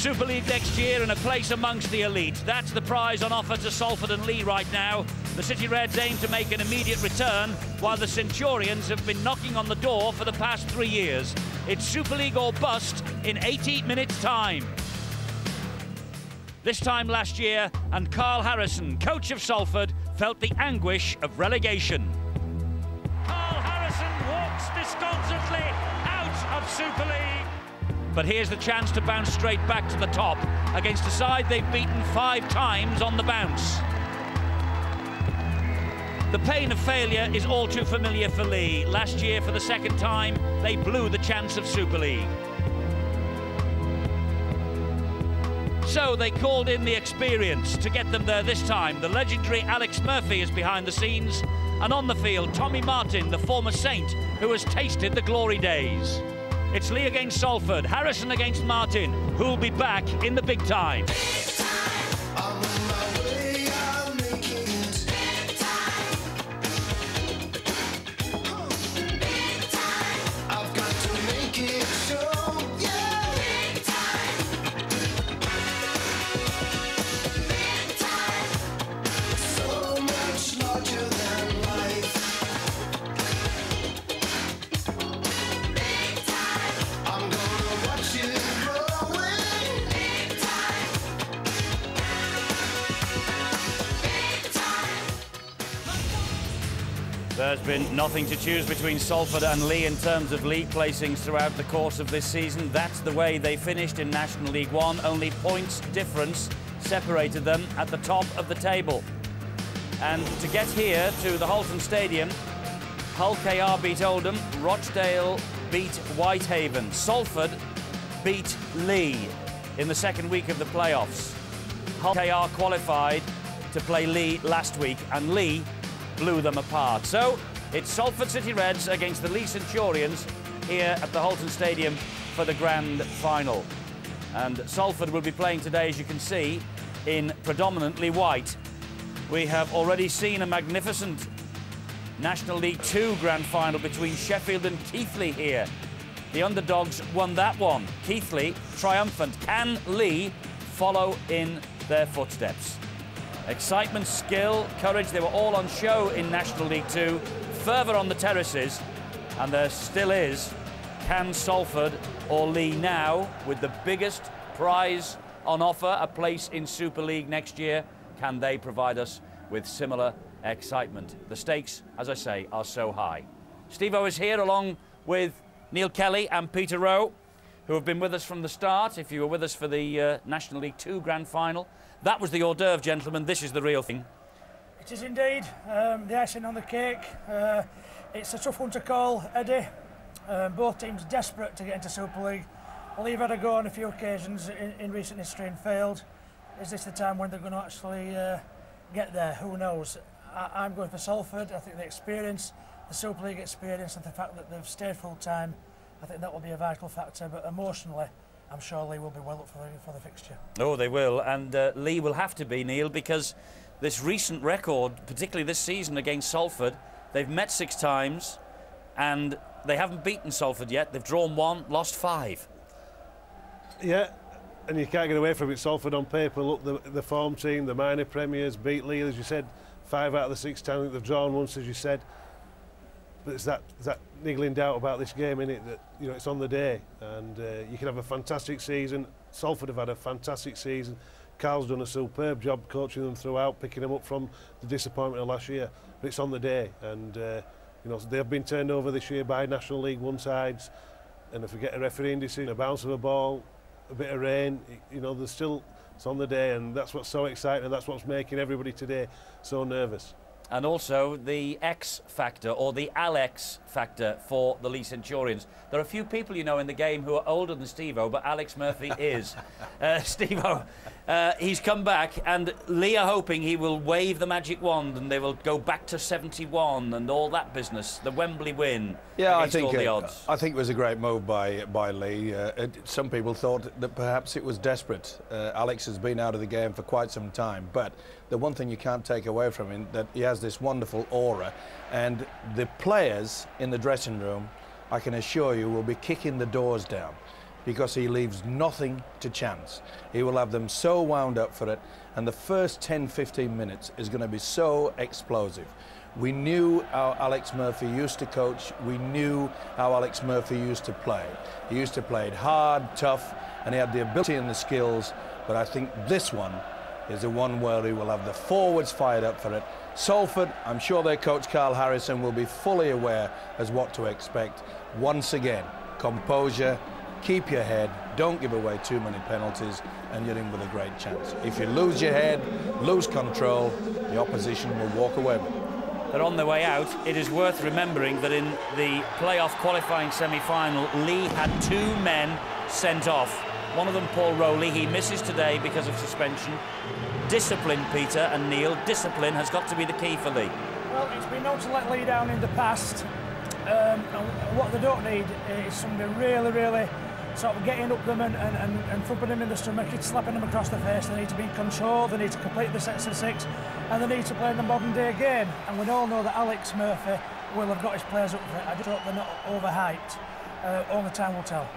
Super League next year and a place amongst the elite. That's the prize on offer to Salford and Leigh right now. The City Reds aim to make an immediate return, while the Centurions have been knocking on the door for the past 3 years. It's Super League or bust in 80 minutes' time. This time last year, and Carl Harrison, coach of Salford, felt the anguish of relegation. Carl Harrison walks disconsolately out of Super League. But here's the chance to bounce straight back to the top against a side they've beaten 5 times on the bounce. The pain of failure is all too familiar for Leigh. Last year, for the second time, they blew the chance of Super League. So they called in the experience to get them there this time. The legendary Alex Murphy is behind the scenes, and on the field, Tommy Martin, the former Saint, who has tasted the glory days. It's Leigh against Salford, Harrison against Martin, who'll be back in the big time. There's been nothing to choose between Salford and Leigh in terms of league placings throughout the course of this season. That's the way they finished in National League One. Only points difference separated them at the top of the table. And to get here to the Halton Stadium, Hull KR beat Oldham, Rochdale beat Whitehaven, Salford beat Leigh in the second week of the playoffs. Hull KR qualified to play Leigh last week, and Leigh blew them apart. So it's Salford City Reds against the Leigh Centurions here at the Halton Stadium for the grand final. And Salford will be playing today, as you can see, in predominantly white. We have already seen a magnificent National League 2 grand final between Sheffield and Keighley here. The underdogs won that one. Keighley triumphant. Can Leigh follow in their footsteps? Excitement, skill, courage, they were all on show in National League 2, further on the terraces, and there still is. Can Salford or Leigh now, with the biggest prize on offer, a place in Super League next year, can they provide us with similar excitement? The stakes, as I say, are so high. Steve-O is here along with Neil Kelly and Peter Rowe, who have been with us from the start. If you were with us for the National League 2 grand final, that was the hors d'oeuvre, gentlemen. This is the real thing. It is indeed. The icing on the cake. It's a tough one to call, Eddie. Both teams desperate to get into Super League. Leigh have had a go on a few occasions in recent history and failed. Is this the time when they're going to actually get there? Who knows? I'm going for Salford. I think the experience, the Super League experience, and the fact that they've stayed full time, I think that will be a vital factor. But emotionally, I'm sure Leigh will be well up for the fixture. Oh, they will, and Leigh will have to be, Neil, because this recent record, particularly this season against Salford, they've met 6 times, and they haven't beaten Salford yet. They've drawn 1, lost 5. Yeah, and you can't get away from it. Salford on paper, look, the form team, the minor premiers, beat Leigh, as you said, 5 out of the 6 times they've drawn once, as you said. But it's that niggling doubt about this game, innit, that, you know, it's on the day, and you can have a fantastic season. Salford have had a fantastic season. Carl's done a superb job coaching them throughout, picking them up from the disappointment of last year. But it's on the day, and you know, they've been turned over this year by National League 1 sides, and if we get a refereeing decision, a bounce of a ball, a bit of rain, you know, there's still, it's on the day, and that's what's so exciting, and that's what's making everybody today so nervous. And also the X factor, or the Alex factor, for the Leigh Centurions. There are a few people, you know, in the game who are older than Steve-O, but Alex Murphy is. Steve-O, he's come back, and Leigh are hoping he will wave the magic wand and they will go back to 71 and all that business, the Wembley win. Yeah, I think it was a great move by Leigh. Some people thought that perhaps it was desperate. Alex has been out of the game for quite some time, but the one thing you can't take away from him, that he has this wonderful aura, and the players in the dressing room, I can assure you, will be kicking the doors down. because he leaves nothing to chance. He will have them so wound up for it, and the first 10-15 minutes is going to be so explosive. We knew how Alex Murphy used to coach. We knew how Alex Murphy used to play. He used to play it hard, tough, and he had the ability and the skills. But I think this one is the one where he will have the forwards fired up for it. Salford, I'm sure their coach Carl Harrison will be fully aware as what to expect. Once again, composure, keep your head, don't give away too many penalties, and you're in with a great chance. If you lose your head, lose control, the opposition will walk away with it. They're on their way out. It is worth remembering that in the playoff qualifying semi-final, Leigh had 2 men sent off. One of them, Paul Rowley, he misses today because of suspension. Discipline, Peter and Neil, discipline has got to be the key for Leigh. Well, it's been known to let Leigh down in the past. And what they don't need is somebody really sort of getting up them and thumping them in the stomach, slapping them across the face. They need to be in control, they need to complete the sets of 6, and they need to play in the modern day game. And we all know that Alex Murphy will have got his players up for it. I just hope they're not overhyped. Only time will tell.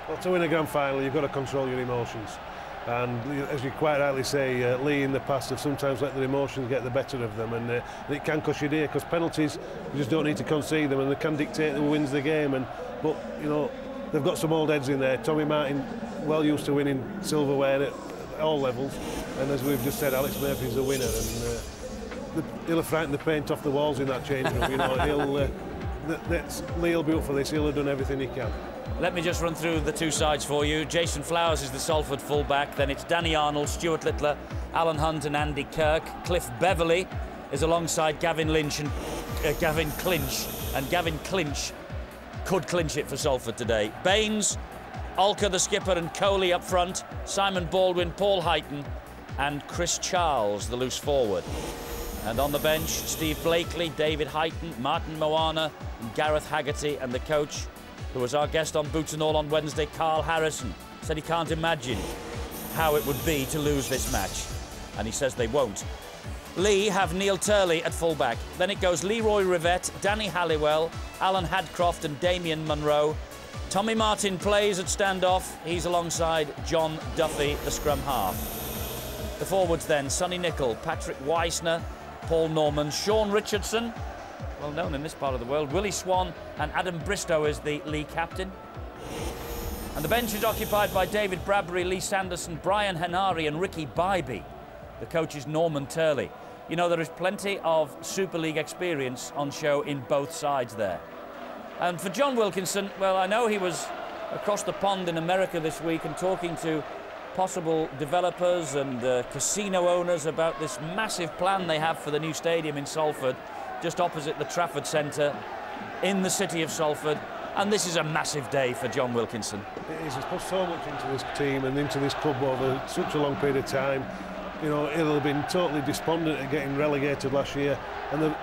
Well, to win a grand final, you've got to control your emotions. And as you quite rightly say, Leigh in the past have sometimes let their emotions get the better of them, and it can cost you dear, because penalties, you just don't need to concede them, and they can dictate who wins the game. But you know, they've got some old heads in there. Tommy Martin, well used to winning silverware at all levels, and as we've just said, Alex Murphy's a winner, and he'll have frightened the paint off the walls in that change room. You know, Leigh will be up for this. He'll have done everything he can. Let me just run through the 2 sides for you. Jason Flowers is the Salford fullback. Then it's Danny Arnold, Stuart Littler, Alan Hunt and Andy Kirk. Cliff Beverley is alongside Gavin Lynch and Gavin Clinch. And Gavin Clinch could clinch it for Salford today. Baines, Olker the skipper and Coley up front. Simon Baldwin, Paul Heighton and Chris Charles, the loose forward. And on the bench, Steve Blakely, David Heighton, Martin Moana and Gareth Haggerty, and the coach, who was our guest on Boots and All on Wednesday, Carl Harrison, said he can't imagine how it would be to lose this match. And he says they won't. Leigh have Neil Turley at fullback. Then it goes Leroy Rivette, Danny Halliwell, Alan Hadcroft and Damien Munro. Tommy Martin plays at standoff. He's alongside John Duffy, the scrum half. The forwards then, Sonny Nicol, Patrick Weissner, Paul Norman, Sean Richardson, well known in this part of the world, Willie Swan, and Adam Bristow is the Leigh captain. And the bench is occupied by David Bradbury, Lee Sanderson, Brian Henari and Ricky Bybee. The coach is Norman Turley. You know, there is plenty of Super League experience on show in both sides there. And for John Wilkinson, well, I know he was across the pond in America this week and talking to possible developers and casino owners about this massive plan they have for the new stadium in Salford, just opposite the Trafford Centre in the city of Salford. And this is a massive day for John Wilkinson. It is. He's put so much into this team and into this club over such a long period of time. You know, he'll have been totally despondent at getting relegated last year, and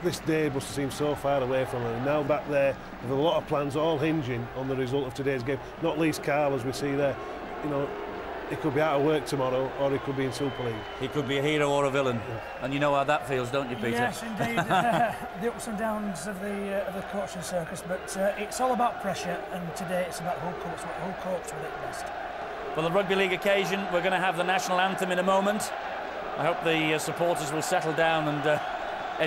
this day must have seemed so far away from him. And now back there with a lot of plans all hinging on the result of today's game, not least Carl, as we see there. You know, he could be out of work tomorrow, or he could be in Super League. He could be a hero or a villain, yeah. And you know how that feels, don't you, Peter? Yes, indeed. The ups and downs of the coaching circus, but it's all about pressure, and today it's about who copes with it best. For the Rugby League occasion, we're going to have the national anthem in a moment. I hope the supporters will settle down and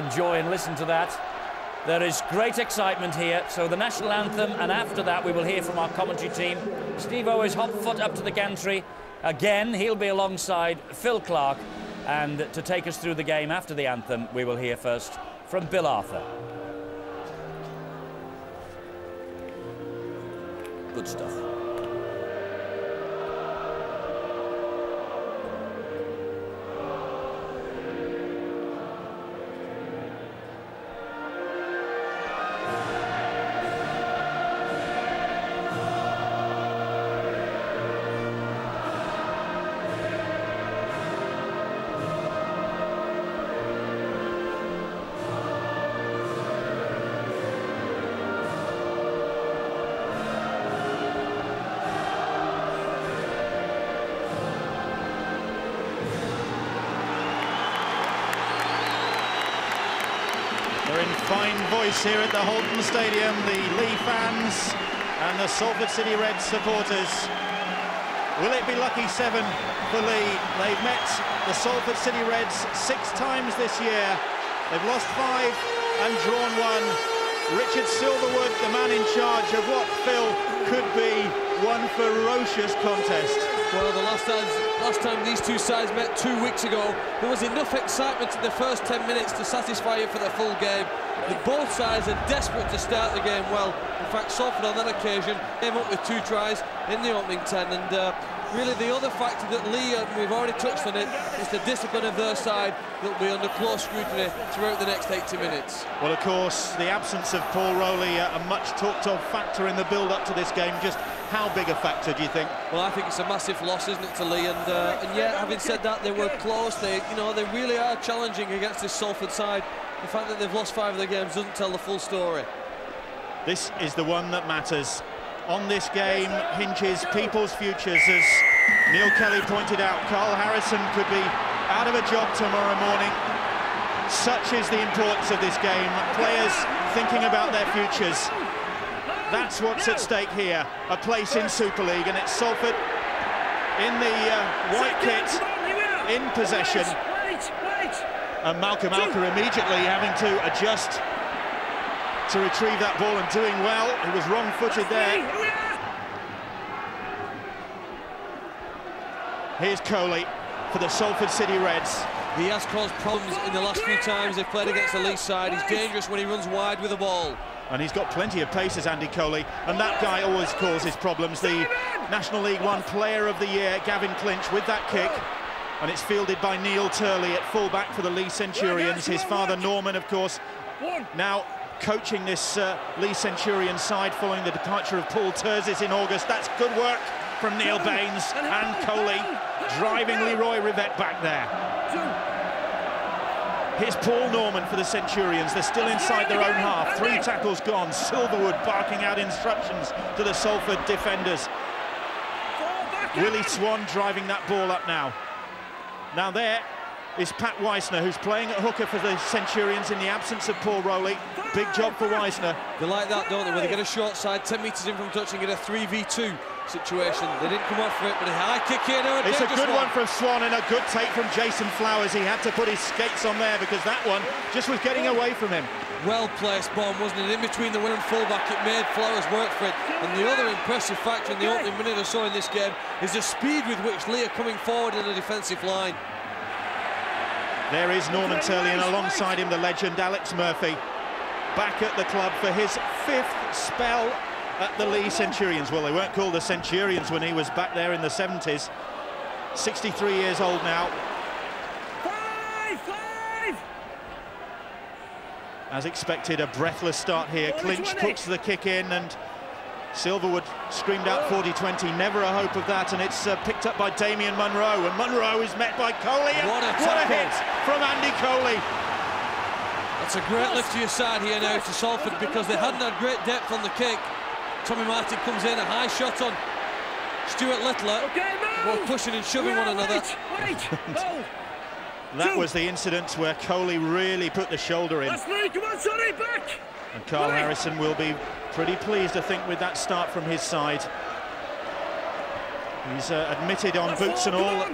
enjoy and listen to that. There is great excitement here, so the national anthem, and after that we will hear from our commentary team. Steve-O is hot foot up to the gantry. Again, he'll be alongside Phil Clark, and to take us through the game after the anthem, we will hear first from Bill Arthur. Good stuff. They're in fine voice here at the Holton Stadium, the Leigh fans, and the Salford City Reds supporters. Will it be lucky 7 for Leigh? They've met the Salford City Reds 6 times this year. They've lost 5 and drawn 1. Richard Silverwood, the man in charge of what, Phil, could be one ferocious contest. Well, the last time these two sides met 2 weeks ago, there was enough excitement in the first 10 minutes to satisfy you for the full game. Both sides are desperate to start the game well. In fact, Salford on that occasion came up with 2 tries in the opening 10, and really the other factor that Leigh, and we've already touched on it, is the discipline of their side that will be under close scrutiny throughout the next 80 minutes. Well, of course, the absence of Paul Rowley, a much talked of factor in the build-up to this game. Just how big a factor do you think? Well, I think it's a massive loss, isn't it, to Leigh? And yet, having said that, they were close. They really are challenging against this Salford side. The fact that they've lost 5 of their games doesn't tell the full story. This is the one that matters. On this game hinges people's futures, as Neil Kelly pointed out. Carl Harrison could be out of a job tomorrow morning. Such is the importance of this game. Players thinking about their futures. That's what's at stake here. A place in Super League, and it's Salford in the white kit, in possession. And Malcolm Alker immediately having to adjust to retrieve that ball, and doing well. He was wrong-footed there. Here's Coley for the Salford City Reds. He has caused problems in the last few times they've played against the Leigh side. He's dangerous when he runs wide with the ball. And he's got plenty of pace as Andy Coley, and that guy always causes problems. The National League One Player of the Year, Gavin Clinch, with that kick. And it's fielded by Neil Turley at full-back for the Leigh Centurions. His father, Norman, of course, now coaching this Leigh Centurion side following the departure of Paul Terzis in August. That's good work from Neil Baines, and Coley driving Leroy Rivette back there. Here's Paul Norman for the Centurions. They're still inside their own half. 3 tackles gone. Silverwood barking out instructions to the Salford defenders. Willie Swan driving that ball up now. Now there is Pat Weissner, who's playing at hooker for the Centurions in the absence of Paul Rowley. Big job for Weissner. They like that, don't they? When they get a short side, 10 metres in from touch and get a 3v2 situation. They didn't come off for it, but a high kick here. It's a good one from Swan, and a good take from Jason Flowers. He had to put his skates on there because that one just was getting away from him. Well-placed bomb, wasn't it? In between the wing and full-back, it made Flowers work for it. And the other impressive factor in the opening minute or so in this game is the speed with which Leigh are coming forward in the defensive line. There is Norman Turley, and alongside him the legend Alex Murphy, back at the club for his 5th spell at the Leigh Centurions. Well, they weren't called the Centurions when he was back there in the 70s. 63 years old now. 5! As expected, a breathless start here. Clinch puts the kick in, and Silverwood screamed out 40-20, never a hope of that, and it's picked up by Damien Munro, and Munro is met by Coley, and what a hit from Andy Coley. That's a great lift to your side here now to Salford, because they hadn't had great depth on the kick. Tommy Martin comes in, a high shot on Stuart Littler, both pushing and shoving one another. That was the incident where Coley really put the shoulder in. Come on, Sonny, back! And Carl Harrison will be pretty pleased, I think, with that start from his side. He's admitted on boots and all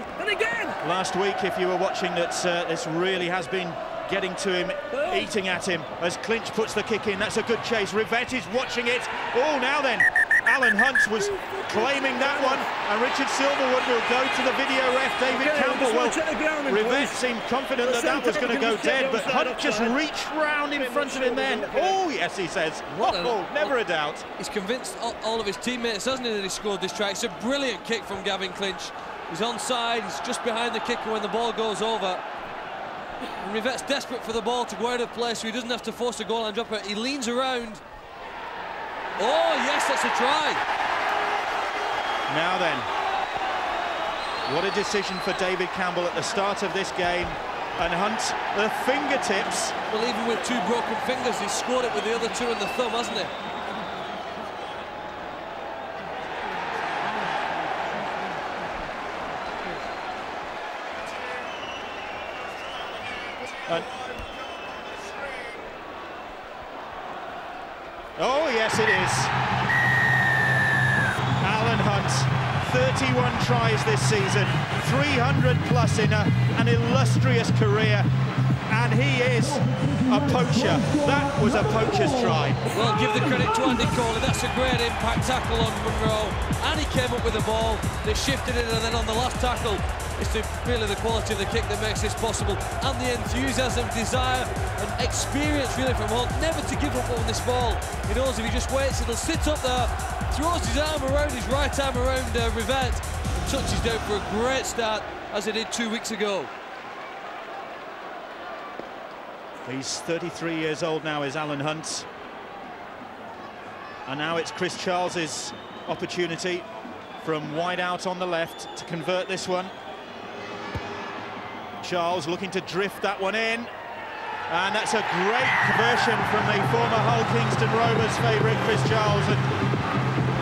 last week, if you were watching, that this really has been getting to him, eating at him, as Clinch puts the kick in. That's a good chase. Rivette is watching it. Oh, now then, Alan Hunt was claiming that one, and Richard Silverwood will go to the video ref, David Campbell. Well, Rivette seemed confident that that was going to go dead, but Hunt just reached round in front of him then. Oh, yes, he says. Oh, never a doubt. He's convinced all of his teammates, hasn't he, that he scored this try. It's a brilliant kick from Gavin Clinch. He's onside, he's just behind the kicker when the ball goes over. And Rivette's desperate for the ball to go out of play, so he doesn't have to force a goal line dropper. He leans around. Oh, yes, that's a try. Now then, what a decision for David Campbell at the start of this game. And Hunt, the fingertips. Well, even with 2 broken fingers, he's scored it with the other 2 and the thumb, hasn't he? Oh, yes, it is. 21 tries this season, 300 plus in an illustrious career, and he is a poacher. That was a poacher's try. Well, give the credit to Andy Coley. That's a great impact tackle on Monroe. And he came up with the ball, they shifted it, and then on the last tackle, it's really the quality of the kick that makes this possible, and the enthusiasm, desire and experience really from Hunt, never to give up on this ball. He knows if he just waits, it'll sit up there, throws his arm around, his right arm around Rivette, and touches down for a great start, as he did 2 weeks ago. He's 33 years old now, is Alan Hunt. And now it's Chris Charles's opportunity from wide out on the left to convert this one. Charles looking to drift that one in, and that's a great conversion from the former Hull Kingston Rovers favourite Chris Charles. And,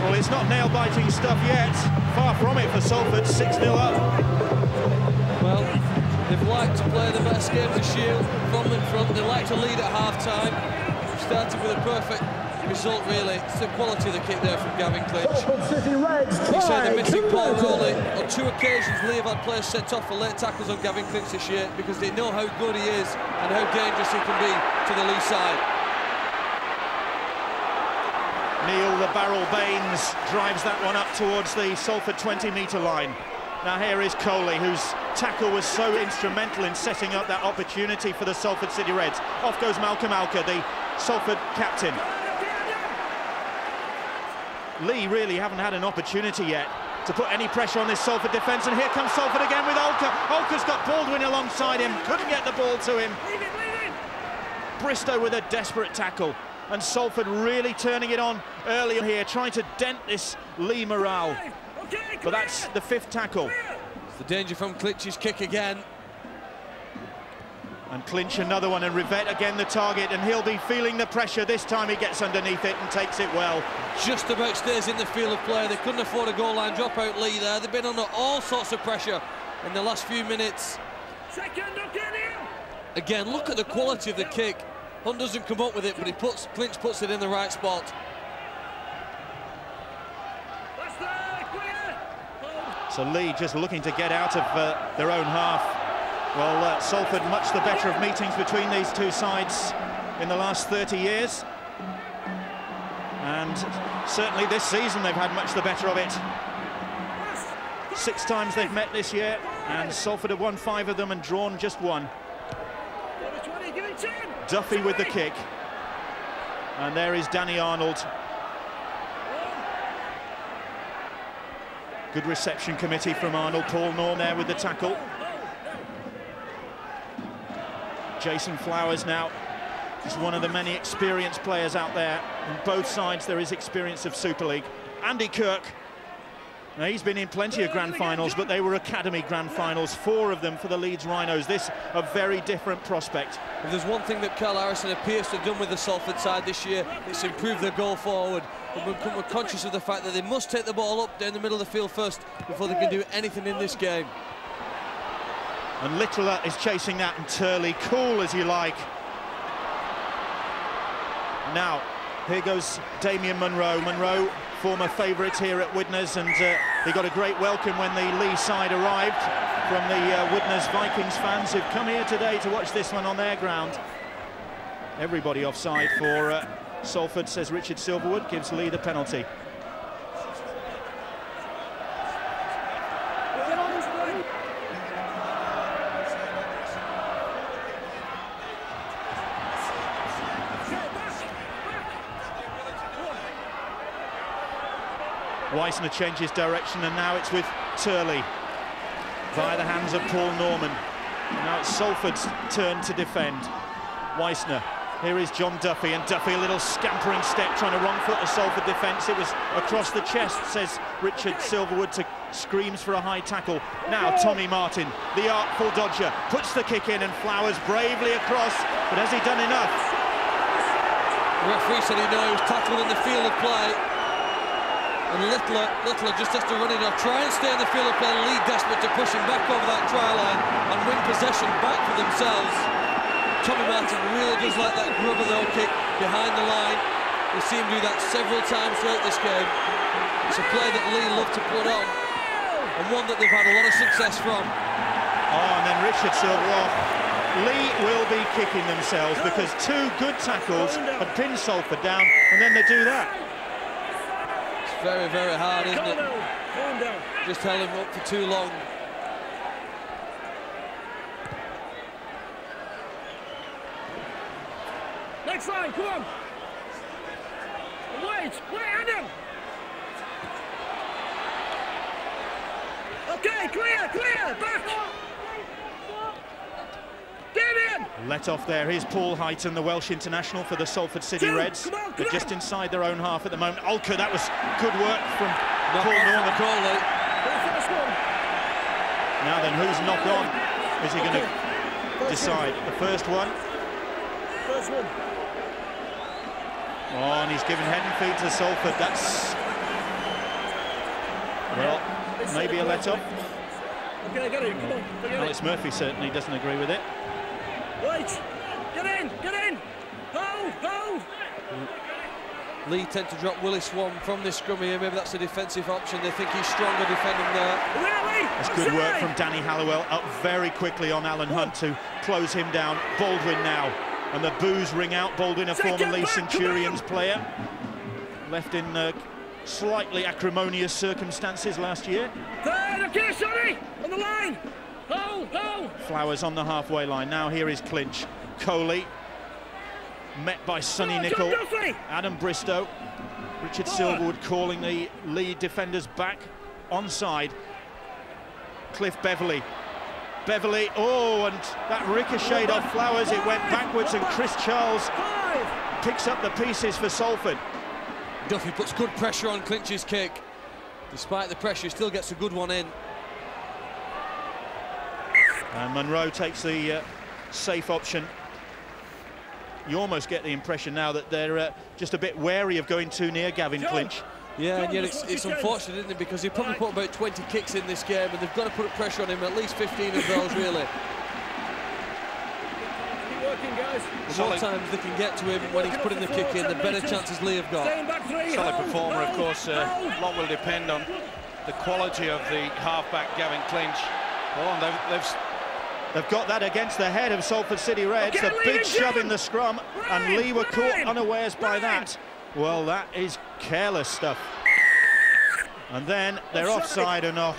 well, it's not nail-biting stuff yet, far from it for Salford, 6-0 up. Well, they've liked to play the best game this year from in front. They like to lead at half-time. Started with a perfect result, really. It's the quality of the kick there from Gavin Clinch. You say they're missing Paul Rowley. On 2 occasions, Leigh have had players sent off for late tackles on Gavin Clinch this year because they know how good he is and how dangerous he can be to the Leigh side. Neil the Barrel Baines drives that one up towards the Salford 20-metre line. Now here is Coley, whose tackle was so instrumental in setting up that opportunity for the Salford City Reds. Off goes Malcolm Alker, the Salford captain. Leigh really haven't had an opportunity yet to put any pressure on this Salford defence, and here comes Salford again with Alker. Alker's got Baldwin alongside him, couldn't get the ball to him. Bristow with a desperate tackle, and Salford really turning it on early here, trying to dent this Leigh morale. But that's the 5th tackle. It's the danger from Clinch's kick again. And Clinch another one, and Rivette again the target, and he'll be feeling the pressure. This time he gets underneath it and takes it well. Just about stays in the field of play. They couldn't afford a goal line dropout, Leigh there. They've been under all sorts of pressure in the last few minutes. Again, look at the quality of the kick. Hunt doesn't come up with it, but Clinch puts it in the right spot. So Leigh just looking to get out of their own half. Well, Salford much the better of meetings between these two sides in the last 30 years. And certainly this season they've had much the better of it. 6 times they've met this year, and Salford have won 5 of them and drawn just 1. Duffy with the kick. And there is Danny Arnold. Good reception committee from Arnold. Paul Norm there with the tackle. Jason Flowers now is one of the many experienced players out there. On both sides there is experience of Super League. Andy Kirk, now he's been in plenty of grand finals, but they were academy grand finals, 4 of them for the Leeds Rhinos. This a very different prospect. If there's one thing that Carl Harrison appears to have done with the Salford side this year, it's improved their goal forward. But we're conscious of the fact that they must take the ball up down the middle of the field first before they can do anything in this game. And Littler is chasing that, and Turley, cool as you like. Now, here goes Damien Monroe. Monroe, former favourite here at Widnes, and he got a great welcome when the Leigh side arrived from the Widnes Vikings fans who've come here today to watch this one on their ground. Everybody offside for Salford, says Richard Silverwood, gives Leigh the penalty. Weissner changes direction, and now it's with Turley via the hands of Paul Norman. And now it's Salford's turn to defend. Weissner, here is John Duffy, and Duffy a little scampering step trying to wrong foot the Salford defence. It was across the chest, says Richard Silverwood, to screams for a high tackle. Now Tommy Martin, the artful dodger, puts the kick in, and Flowers bravely across, but has he done enough? The referee said he knows, tackled in the field of play. And Littler just has to run in or try and stay in the field of play. Leigh desperate to push him back over that try line and win possession back for themselves. Tommy Martin really does like that grubber though kick behind the line. We've seen him do that several times throughout this game. It's a play that Leigh love to put on. and one that they've had a lot of success from. Oh, and then Richard Silver. Leigh will be kicking themselves because two good tackles had pinned Salford down, and then they do that. It's very, very hard, isn't it? Just held him up for too long. Next line, come on. Wait, Adam. Okay, clear, back. Let off there. Here's Paul Heighton, the Welsh international for the Salford City Reds. They're just inside their own half at the moment. Olka, that was good work from Paul Norman. Now then, who's knock on? Is he going to decide? The first one. Oh, and he's given head and feet to Salford. That's, well, maybe a let-off. Okay, get in, come on. Alex Murphy certainly doesn't agree with it. Wait! Get in! Hold! Leigh tend to drop Willis one from this scrum here. Maybe that's a defensive option. They think he's stronger defending there. That's good work from Danny Halliwell, up very quickly on Alan Hunt to close him down. Baldwin now, and the boos ring out. Baldwin, a former Leigh Centurions player, left in slightly acrimonious circumstances last year. Okay, sorry! On the line! Hold! Flowers on the halfway line. Now here is Clinch. Coley, met by Sonny Nicol. Adam Bristow. Richard Silverwood calling the Leigh defenders back. Onside. Cliff Beverley. Oh, and that ricocheted off Flowers. It went backwards, and Chris Charles picks up the pieces for Salford. Duffy puts good pressure on Clinch's kick. Despite the pressure, he still gets a good one in. And Munro takes the safe option. You almost get the impression now that they're just a bit wary of going too near Gavin Clinch. Yeah, and yet it's unfortunate, isn't it? Because he probably put about 20 kicks in this game, and they've got to put pressure on him, at least 15 of those, really. Keep working, guys. The more times they can get to him when he's putting the kick in, the better chances Leigh have got. Solid performer, of course. A lot will depend on the quality of the half-back Gavin Clinch. Oh, and They've got that against the head of Salford City Reds. The big shove in the scrum, and Leigh were caught unawares by that. Well, that is careless stuff. And then they're offside and off.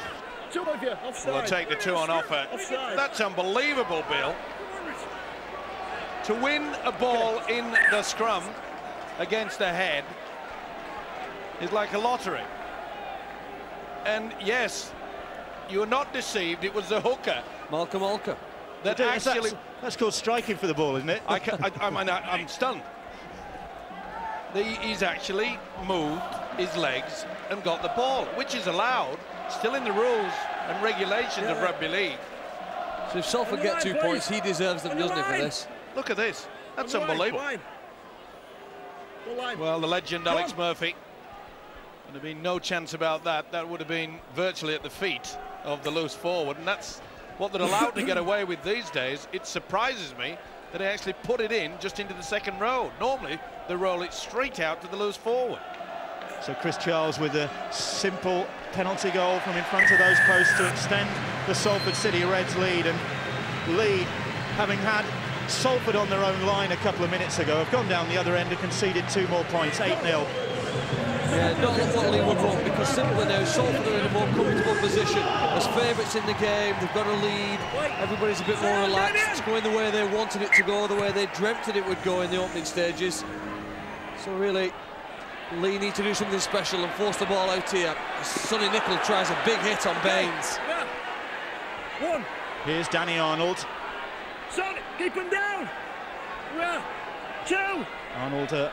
We'll take the 2 on offer. That's unbelievable, Bill. To win a ball in the scrum against the head is like a lottery. And yes, you were not deceived. It was the hooker, Malcolm Olka. That actually, that's called striking for the ball, isn't it? I'm stunned. He's actually moved his legs and got the ball, which is allowed, still in the rules and regulations of rugby league. So if Salford get 2 points, he deserves them, doesn't he, for this? Look at this. That's unbelievable. Well, the legend Alex Murphy. There'd have been no chance about that. That would have been virtually at the feet of the loose forward, and that's what they're allowed to get away with these days. It surprises me that they actually put it in just into the second row. Normally, they roll it straight out to the loose forward. So Chris Charles with a simple penalty goal from in front of those posts to extend the Salford City Reds lead. And Leigh, having had Salford on their own line a couple of minutes ago, have gone down the other end and conceded 2 more points, 8-0. Yeah, not what Leigh would want, because simply now Salford are in a more comfortable position as favourites in the game. They've got a lead, everybody's a bit more relaxed. It's going the way they wanted it to go, the way they dreamt that it would go in the opening stages. So really, Leigh need to do something special and force the ball out here. Sonny Nicol tries a big hit on Baines. Here's Danny Arnold. Sonny, keep him down. 2. Arnold, a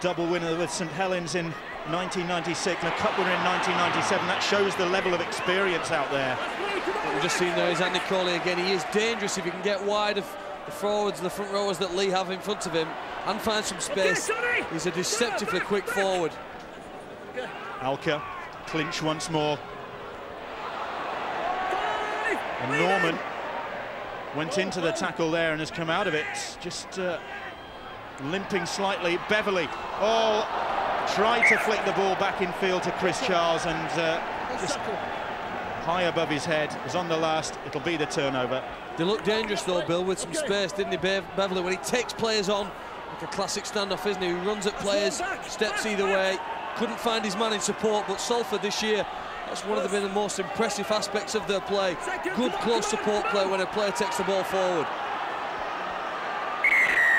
double winner with St Helens in 1996 and a cup winner in 1997. That shows the level of experience out there. What we've just seen there is Andy Coley again. He is dangerous if he can get wide of the forwards, the front rowers that Leigh have in front of him, and find some space. He's a deceptively quick forward. Alka, Clinch once more. And Norman went into the tackle there and has come out of it just limping slightly. Beverley, tried to flick the ball back in field to Chris Charles, and just high above his head, was on the last, it'll be the turnover. They look dangerous though, Bill, with some space, didn't he, Beverley, when he takes players on, like a classic standoff, isn't he? He runs at players, steps either way, couldn't find his man in support, but Salford this year, that's one of the most impressive aspects of their play. Good close support play when a player takes the ball forward.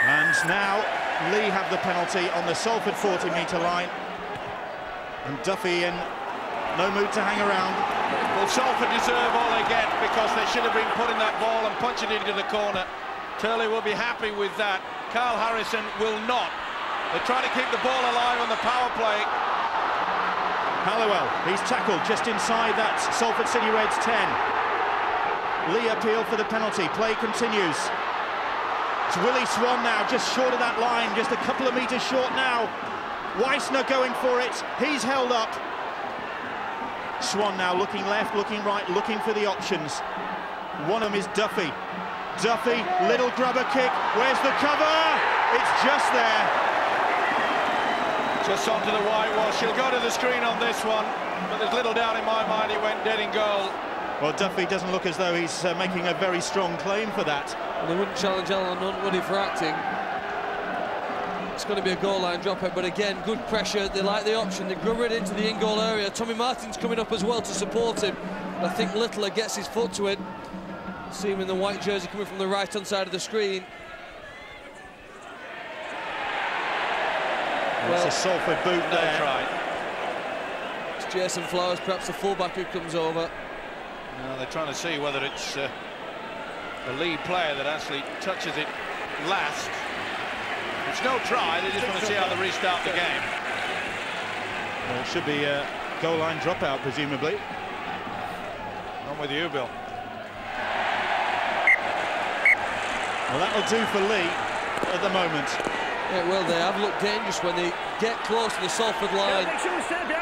And now Leigh have the penalty on the Salford 40-metre line. And Duffy in no mood to hang around. Well, Salford deserve all they get because they should have been putting that ball and punching it into the corner. Turley will be happy with that. Carl Harrison will not. They're trying to keep the ball alive on the power play. Halliwell, he's tackled just inside that Salford City Reds 10. Leigh appealed for the penalty. Play continues. It's Willie Swan now, just short of that line, just a couple of metres short now. Weissner going for it. He's held up. Swan now looking left, looking right, looking for the options. One of them is Duffy. Duffy, little grubber kick. Where's the cover? It's just there. Just onto the whitewash. She'll go to the screen on this one, but there's little doubt in my mind he went dead in goal. Well, Duffy doesn't look as though he's making a very strong claim for that. And they wouldn't challenge Alan Hunt, would he, for acting? It's going to be a goal line dropout, but again, good pressure. They like the option. They grub it into the in-goal area. Tommy Martin's coming up as well to support him. I think Littler gets his foot to it. See him in the white jersey coming from the right-hand side of the screen. Well, it's a Salford boot there. Right. It's Jason Flowers, perhaps the fullback, who comes over. Now they're trying to see whether it's a lead player that actually touches it last. It's no try, they just want to see how they restart the game. Well, it should be a goal line dropout, presumably. I'm with you, Bill. Well, that'll do for Leigh at the moment. Yeah, well, they have looked dangerous when they get close to the Salford line.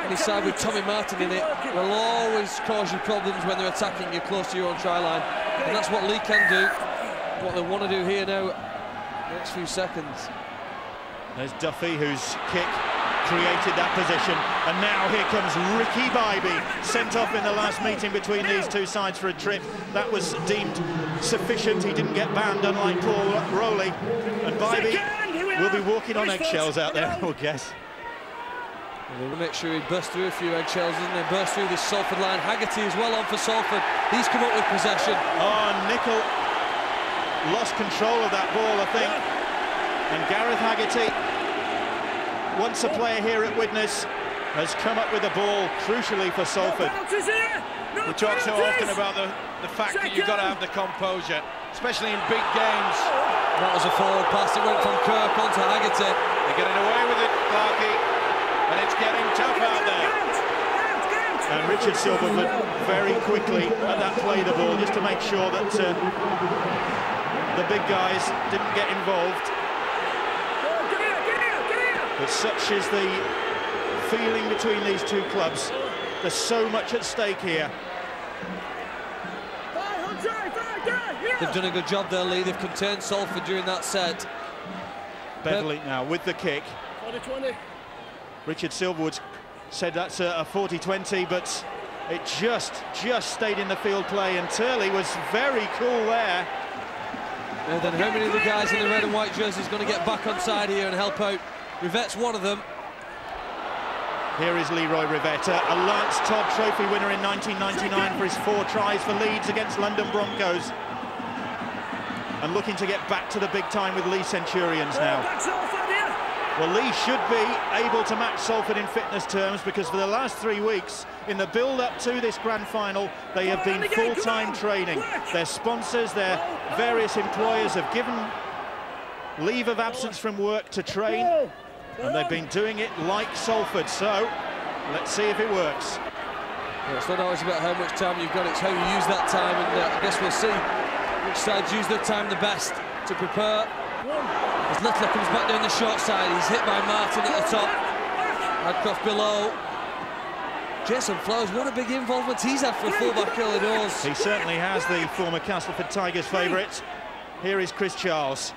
Any side with Tommy Martin in it will always cause you problems when they're attacking you close to your own try line. And that's what Leigh can do, what they want to do here now, next few seconds. There's Duffy, whose kick created that position. And now here comes Ricky Bybee, sent off in the last meeting between these two sides for a trip. That was deemed sufficient. He didn't get banned, unlike Paul Rowley. And Bybee will be walking on eggshells out there, I would guess. They will make sure he bursts through a few eggshells, doesn't he? Burst through this Salford line. Haggerty is well on for Salford. He's come up with possession. Oh, Nicol lost control of that ball, I think. And Gareth Haggerty, once a player here at Widnes, has come up with a ball crucially for Salford. We talk so often about the fact that you've got to have the composure, especially in big games. That was a forward pass. It went from Kirk onto Haggerty. They're getting away with it, Clarkey, and it's getting tough out there. And Richard Silverman very quickly at that play the ball, just to make sure that the big guys didn't get involved. But such is the feeling between these two clubs. There's so much at stake here. They've done a good job there, Leigh. They've contained Salford during that set. Beverley now with the kick. 40-20. Richard Silverwood said that's a 40-20, but it just stayed in the field play, and Turley was very cool there. And then how many of the guys in the red and white jerseys going to get back on side here and help out? Rivette's one of them. Here is Leroy Rivette, a Lance Todd Trophy winner in 1999 for his 4 tries for Leeds against London Broncos. And looking to get back to the big time with Leigh Centurions now. Well, Leigh should be able to match Salford in fitness terms, because for the last 3 weeks, in the build-up to this grand final, they have been full-time training. Their sponsors, their various employers have given leave of absence from work to train, and they've been doing it like Salford, so let's see if it works. Yeah, it's not always about how much time you've got, it's how you use that time, and I guess we'll see which sides use their time the best to prepare. As Littler comes back down the short side, he's hit by Martin at the top, Adcroft below. Jason Flowers, what a big involvement he's had for a fullback early doors. He certainly has, the former Castleford Tigers favourite. Here is Chris Charles.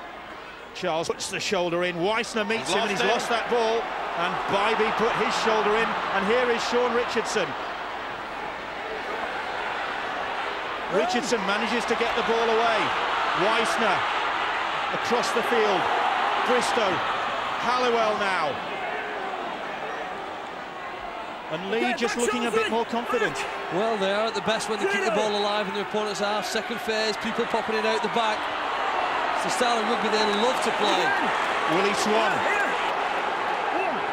Charles puts the shoulder in, Weissner meets him and he's lost that ball, and Bybee put his shoulder in, and here is Sean Richardson. Richardson manages to get the ball away. Weissner across the field. Bristow, Halliwell now. And Leigh just looking a bit more confident. Well, they are at the best when they keep the ball alive in their opponent's half. Second phase, people popping it out the back. It's the style of rugby they love to play. Willie Swan.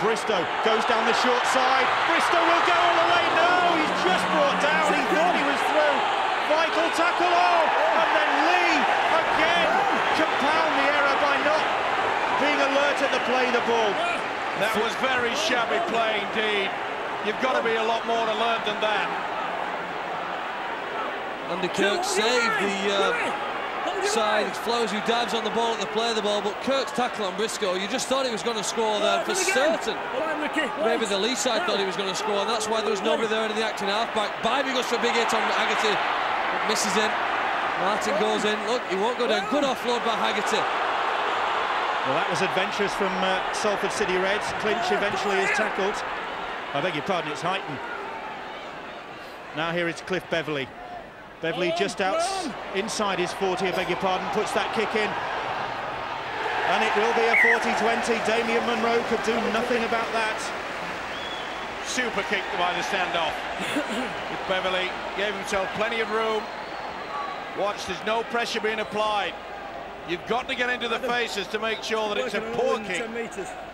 Bristow goes down the short side. Bristow will go all the way. No, he's just brought down. He thought he was through. Vital tackle on. And then Leigh again compound the error by not being alert at the play the ball. That was very shabby play indeed. You've got to be a lot more alert than that. Andy Kirk saved the side. It's Flowers who dives on the ball at the play of the ball, but Kirk's tackle on Briscoe, you just thought he was going to score there for certain. Maybe the Leigh side thought he was going to score, and that's why there was nobody there in the acting halfback. Bybee goes for a big hit on Haggerty, but misses in. Martin goes in. Look, he won't go down. Good offload by Haggerty. Well, that was adventurous from Salford City Reds. Clinch eventually is tackled. I beg your pardon, it's Heighton. Now here is Cliff Beverley. Beverley just out inside his 40, I beg your pardon, puts that kick in. And it will be a 40-20. Damien Munro could do nothing about that. Super kick by the standoff. Beverley gave himself plenty of room. Watch, there's no pressure being applied. You've got to get into the faces to make sure that it's a poor kick.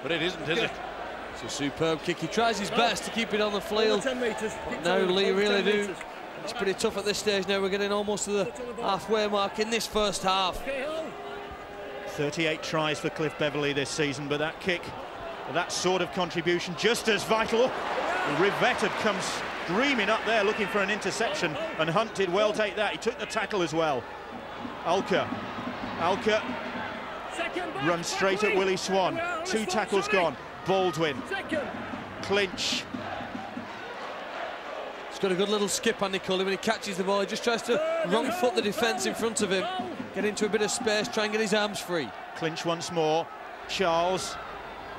But it isn't, is it? It's a superb kick. He tries his best to keep it on the field. But now Leigh really do. It's pretty tough at this stage now. We're getting almost to the halfway mark in this first half. 38 tries for Cliff Beverley this season, but that kick, that sort of contribution, just as vital. Rivette had come screaming up there looking for an interception, and Hunt did well take that. He took the tackle as well. Alker runs straight at Willie Swan. 2 tackles gone. Baldwin. Clinch. He's got a good little skip, Andy Cully, when he catches the ball. He just tries to wrong foot the defence in front of him, get into a bit of space, try and get his arms free. Clinch once more. Charles.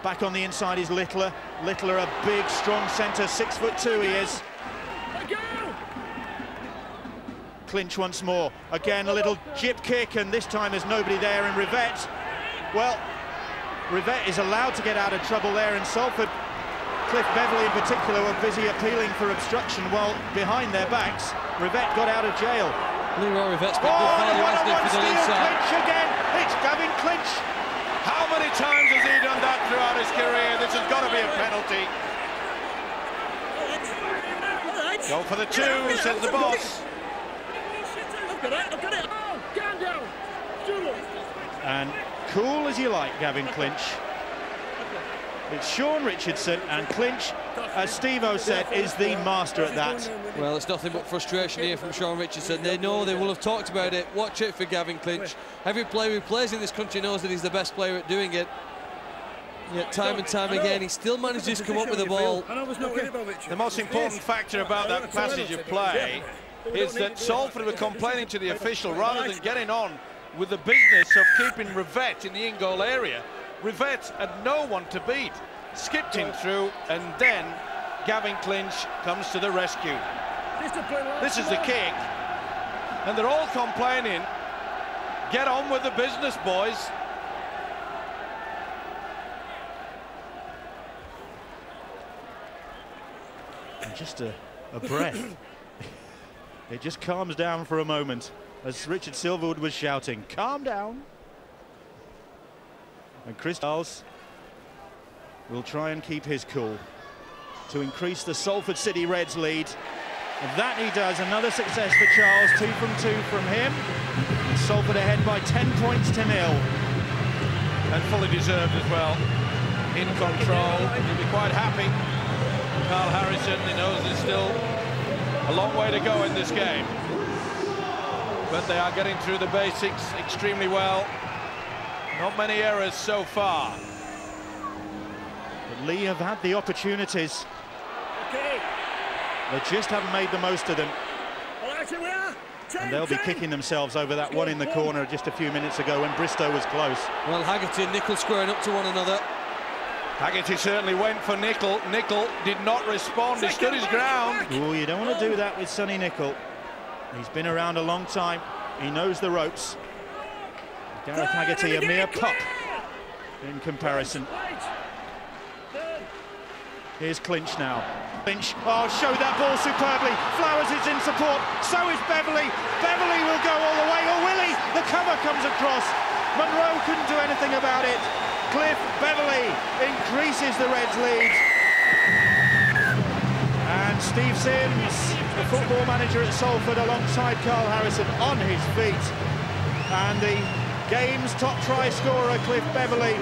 Back on the inside is Littler. Littler, a big, strong centre, 6'2" he is. Clinch once more. Again, a little jip kick, and this time there's nobody there in Rivette. Well, Rivette is allowed to get out of trouble there in Salford. Cliff Beverley in particular were busy appealing for obstruction while behind their backs. Rivette got out of jail. Leroy Rivette's got good value, hasn't he, for the inside. Clinch again. It's Gavin Clinch. How many times has he done that throughout his career? This has got to be a penalty. Go for the 2, says the boss. I've got it. Oh, calm down. And cool as you like, Gavin Clinch. It's Sean Richardson, and Clinch, as Steve-O said, is the master at that. Well, it's nothing but frustration here from Sean Richardson. They know, they will have talked about it. Watch it for Gavin Clinch. Every player who plays in this country knows that he's the best player at doing it. Yet time and time again, he still manages to come up with the ball. The most important factor about that passage of play is that Salford were complaining to the official rather than getting on with the business of keeping Rivette in the in-goal area. Rivette had no one to beat, skipped him through, and then Gavin Clinch comes to the rescue. This is the kick, and they're all complaining. Get on with the business, boys. And just a breath. It just calms down for a moment, as Richard Silverwood was shouting, calm down. And Chris Charles will try and keep his cool to increase the Salford City Reds lead. And that he does. Another success for Charles, 2 from 2 from him. And Salford ahead by 10 points to 0. And fully deserved as well. In control, he'll be quite happy. Carl Harrison, he knows there's still a long way to go in this game. But they are getting through the basics extremely well. Not many errors so far. But Leigh have had the opportunities. They just haven't made the most of them. And they'll be kicking themselves over that one in the corner just a few minutes ago when Bristow was close. Well, Haggerty and Nicol squaring up to one another. Haggerty certainly went for Nicol. Nicol did not respond. He stood his ground. Oh, you don't want to do that with Sonny Nicol. He's been around a long time. He knows the ropes. Gareth Haggerty, a mere pup in comparison. Here's Clinch now. Clinch, oh, showed that ball superbly. Flowers is in support, so is Beverley. Beverley will go all the way, or will he? The cover comes across. Monroe couldn't do anything about it. Cliff Beverley increases the Reds' lead. And Steve Sims, the football manager at Salford, alongside Carl Harrison, on his feet. And the game's top try scorer, Cliff Beverley,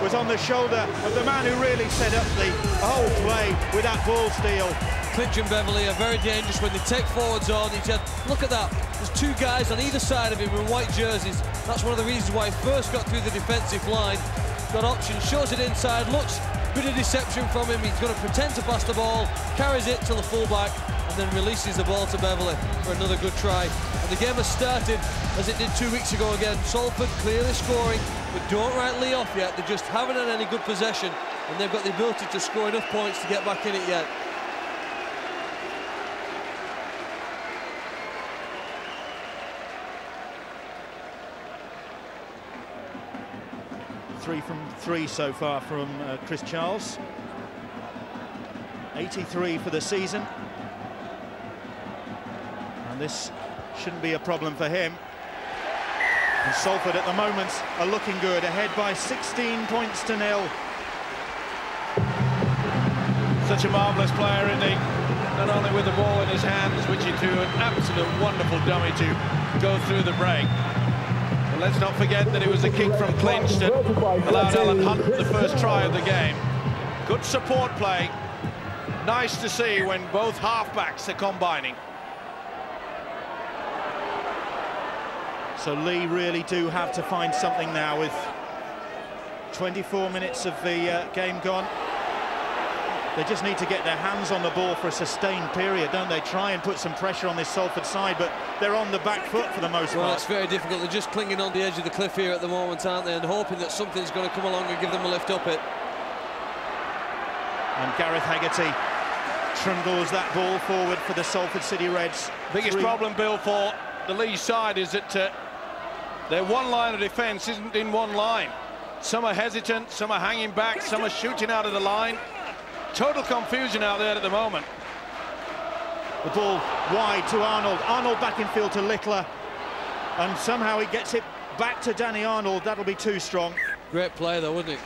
was on the shoulder of the man who really set up the whole play with that ball steal. Clinch and Beverley are very dangerous when they take forwards on. He said, look at that, there's two guys on either side of him in white jerseys. That's one of the reasons why he first got through the defensive line. Got options, shows it inside, looks, bit of deception from him. He's going to pretend to pass the ball, carries it to the fullback, and then releases the ball to Beverley for another good try. And the game has started as it did 2 weeks ago again. Salford clearly scoring, but don't write Leigh off yet. They just haven't had any good possession, and they've got the ability to score enough points to get back in it yet. Three from three so far from Chris Charles. 83 for the season. And this shouldn't be a problem for him. And Salford at the moment are looking good, ahead by 16 points to 0. Such a marvellous player, isn't he? Not only with the ball in his hands, which he threw an absolute wonderful dummy to go through the break. But let's not forget that it was a kick from Clinch that allowed Alan Hunt the first try of the game. Good support play. Nice to see when both halfbacks are combining. So Leigh really do have to find something now with 24 minutes of the game gone. They just need to get their hands on the ball for a sustained period, don't they? Try and put some pressure on this Salford side, but they're on the back foot for the most part. Well, it's very difficult. They're just clinging on the edge of the cliff here at the moment, aren't they? And hoping that something's going to come along and give them a lift up it. And Gareth Haggerty trundles that ball forward for the Salford City Reds. Biggest problem, Bill, for the Leigh side is that their one line of defence isn't in one line. Some are hesitant, some are hanging back, some are shooting out of the line. Total confusion out there at the moment. The ball wide to Arnold. Arnold back in field to Littler. And somehow he gets it back to Danny Arnold. That'll be too strong. Great play though, wasn't it?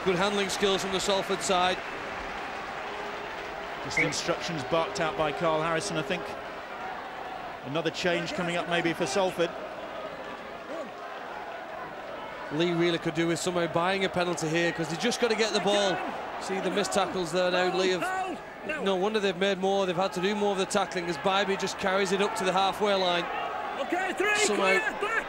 Good handling skills from the Salford side. Just the instructions barked out by Carl Harrison, I think. Another change coming up maybe for Salford. Leigh really could do with somebody buying a penalty here, because they just got to get the ball. See the missed tackles there now. Leigh have, no wonder they've made more. They've had to do more of the tackling as Bybee just carries it up to the halfway line. Somehow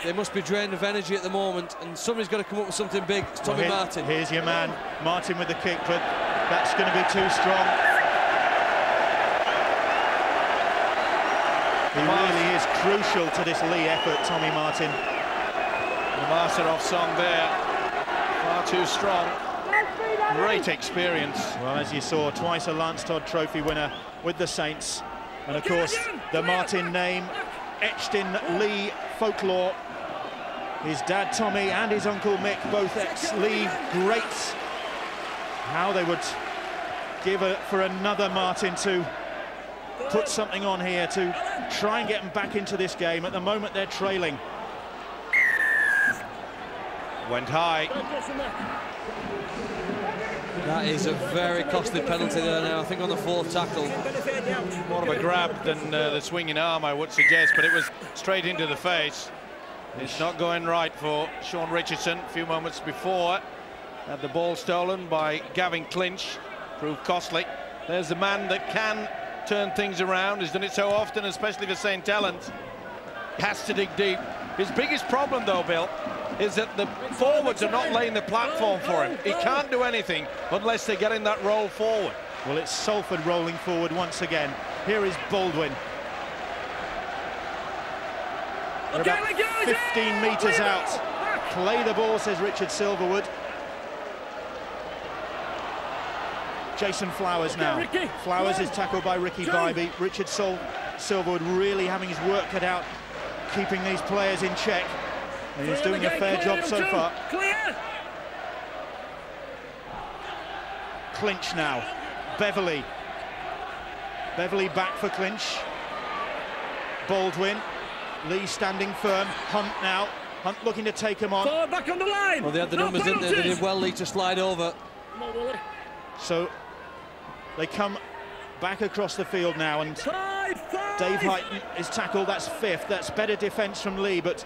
they must be drained of energy at the moment, and somebody's got to come up with something big. It's Tommy Martin. Here's your man, Martin with the kick, but that's going to be too strong. He really is crucial to this Leigh effort, Tommy Martin. The Marcerov song there, far too strong. Great experience. Well, as you saw, twice a Lance Todd Trophy winner with the Saints. And of course, the Martin name etched in Leigh folklore. His dad Tommy and his uncle Mick, both ex-Leigh greats. How they would give it for another Martin to put something on here to try and get them back into this game. At the moment, they're trailing. Went high. That is a very costly penalty there now, I think, on the fourth tackle. More of a grab than the swinging arm, I would suggest, but it was straight into the face. It's not going right for Sean Richardson. A few moments before, had the ball stolen by Gavin Clinch. Proved costly. There's the man that can turn things around. He's done it so often, especially for St. Helens. Has to dig deep. His biggest problem, though, Bill, is that the forwards are not laying the platform for him. He can't do anything unless they're getting that roll forward. Well, it's Salford rolling forward once again. Here is Baldwin. They're about 15 metres out. Play the ball, says Richard Silverwood. Jason Flowers now. Flowers is tackled by Ricky Bybee. Richard Silverwood really having his work cut out, keeping these players in check. And he's doing a fair job so far. Clear. Clinch now. Beverley. Beverley back for Clinch. Baldwin. Leigh standing firm. Hunt now. Hunt looking to take him on. Forward, back on the line. Well, they had the numbers, didn't they? They did well, Leigh, to slide over. So they come back across the field now, and Dave Heighton is tackled. That's fifth. That's better defence from Leigh, but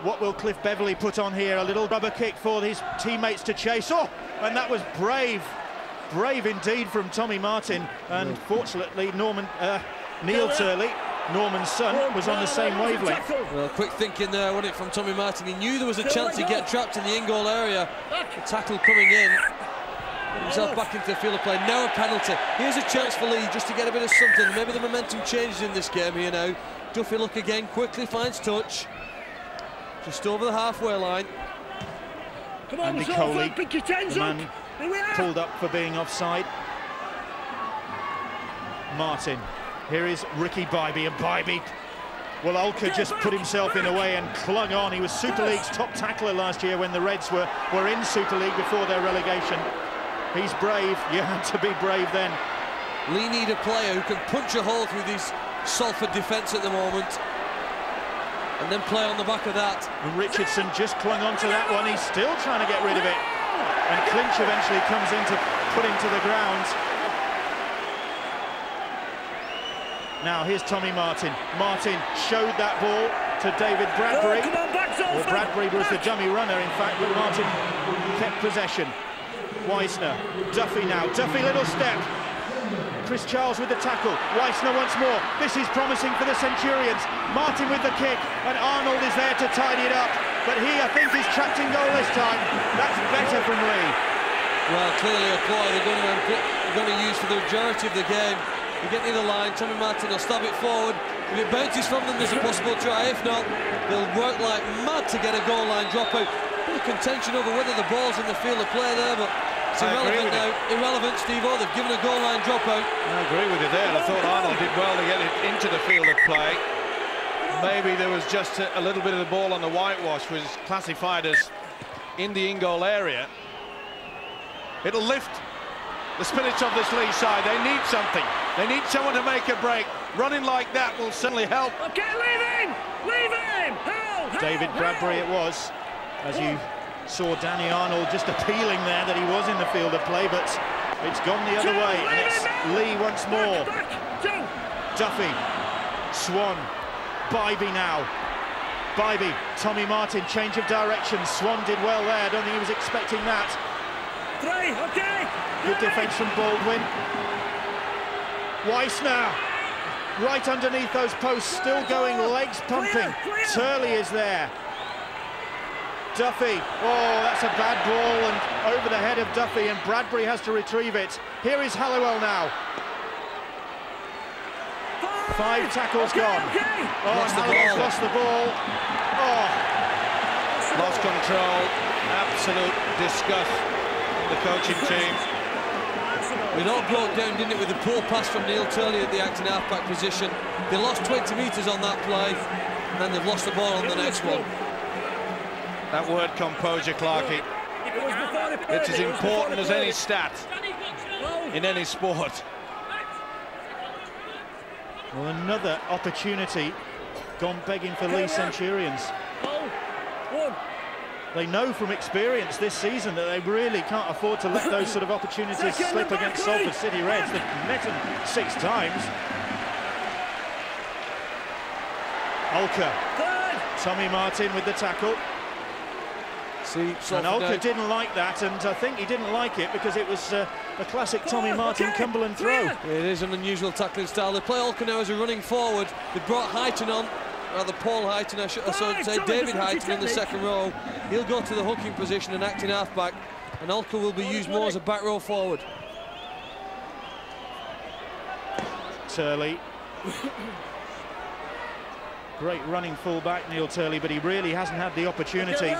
what will Cliff Beverley put on here? A little rubber kick for his teammates to chase. Oh, and that was brave. Brave indeed from Tommy Martin, and fortunately Neil Turley, Norman's son, was on the same wavelength. Well, quick thinking there, wasn't it, from Tommy Martin? He knew there was a chance to get trapped in the in-goal area. The tackle coming in, himself back into the field of play. Now a penalty. Here's a chance for Leigh just to get a bit of something. Maybe the momentum changes in this game here now. Duffy look again, quickly finds touch, just over the halfway line. Come on, Andy Coley, pick your tens up. pulled up for being offside. Martin. Here is Ricky Bybee, and Bybee, well, Ulker just put himself in the way and clung on. He was Super League's top tackler last year when the Reds were in Super League before their relegation. He's brave. You had to be brave then. Leigh need a player who can punch a hole through this Salford defence at the moment, and then play on the back of that. And Richardson just clung on to that one. He's still trying to get rid of it. And Clinch eventually comes in to put him to the ground. Now here's Tommy Martin. Martin showed that ball to David Bradbury. Well, Bradbury was the dummy runner, in fact, but Martin kept possession. Weissner, Duffy now. Duffy, little step. Chris Charles with the tackle. Weissner once more. This is promising for the Centurions. Martin with the kick, and Arnold is there to tidy it up. But he, I think, is trapped in goal this time. That's better from Leigh. Well, clearly a ploy they're going to use for the majority of the game. You get near the line, Tommy Martin will stab it forward. If it bounces from them, there's a possible try. If not, they'll work like mad to get a goal line dropout. Bit of contention over whether the ball's in the field of play there, but it's irrelevant now. Irrelevant, Steve-O. They've given a goal line dropout. I agree with you there. I thought Arnold did well to get it into the field of play. Maybe there was just a little bit of the ball on the whitewash, which is classified as in the in-goal area. It'll lift the spirits of this Leigh side. They need something. They need someone to make a break. Running like that will certainly help. Okay, leave him! Leave him! Help! David Bradbury it was, as you saw Danny Arnold just appealing there that he was in the field of play, but it's gone the other way, and it's Leigh once more. Duffy, Swan, Bybee now. Bybee, Tommy Martin, change of direction. Swan did well there. I don't think he was expecting that. Okay. Good defence from Baldwin. Weissner, right underneath those posts, still going, legs pumping. Turley is there. Duffy, oh, that's a bad ball, and over the head of Duffy, and Bradbury has to retrieve it. Here is Halliwell now. 5 tackles gone. Oh, Halliwell's lost the ball. Oh. Lost control. Absolute disgust from the coaching team. It all broke down, didn't it, with the poor pass from Neil Turley at the acting half-back position. They lost 20 metres on that play, and then they've lost the ball on the next one. That word composure, Clarkie. It's as important as any stat in any sport. Well, another opportunity gone begging for Leigh Centurions. They know from experience this season that they really can't afford to let those sort of opportunities slip against Salford City Reds. They've met them 6 times. Ulker. Tommy Martin with the tackle. And Ulker didn't like that, and I think he didn't like it because it was a classic Tommy Martin Cumberland throw. It is an unusual tackling style. They play Ulker now as a running forward. They brought Heighton on. Rather Paul Heighton, I should say David Heighton in the second row. He'll go to the hooking position and act in half-back, and Ulker will be used more as a back row forward. Turley. Great running full-back, Neil Turley, but he really hasn't had the opportunity.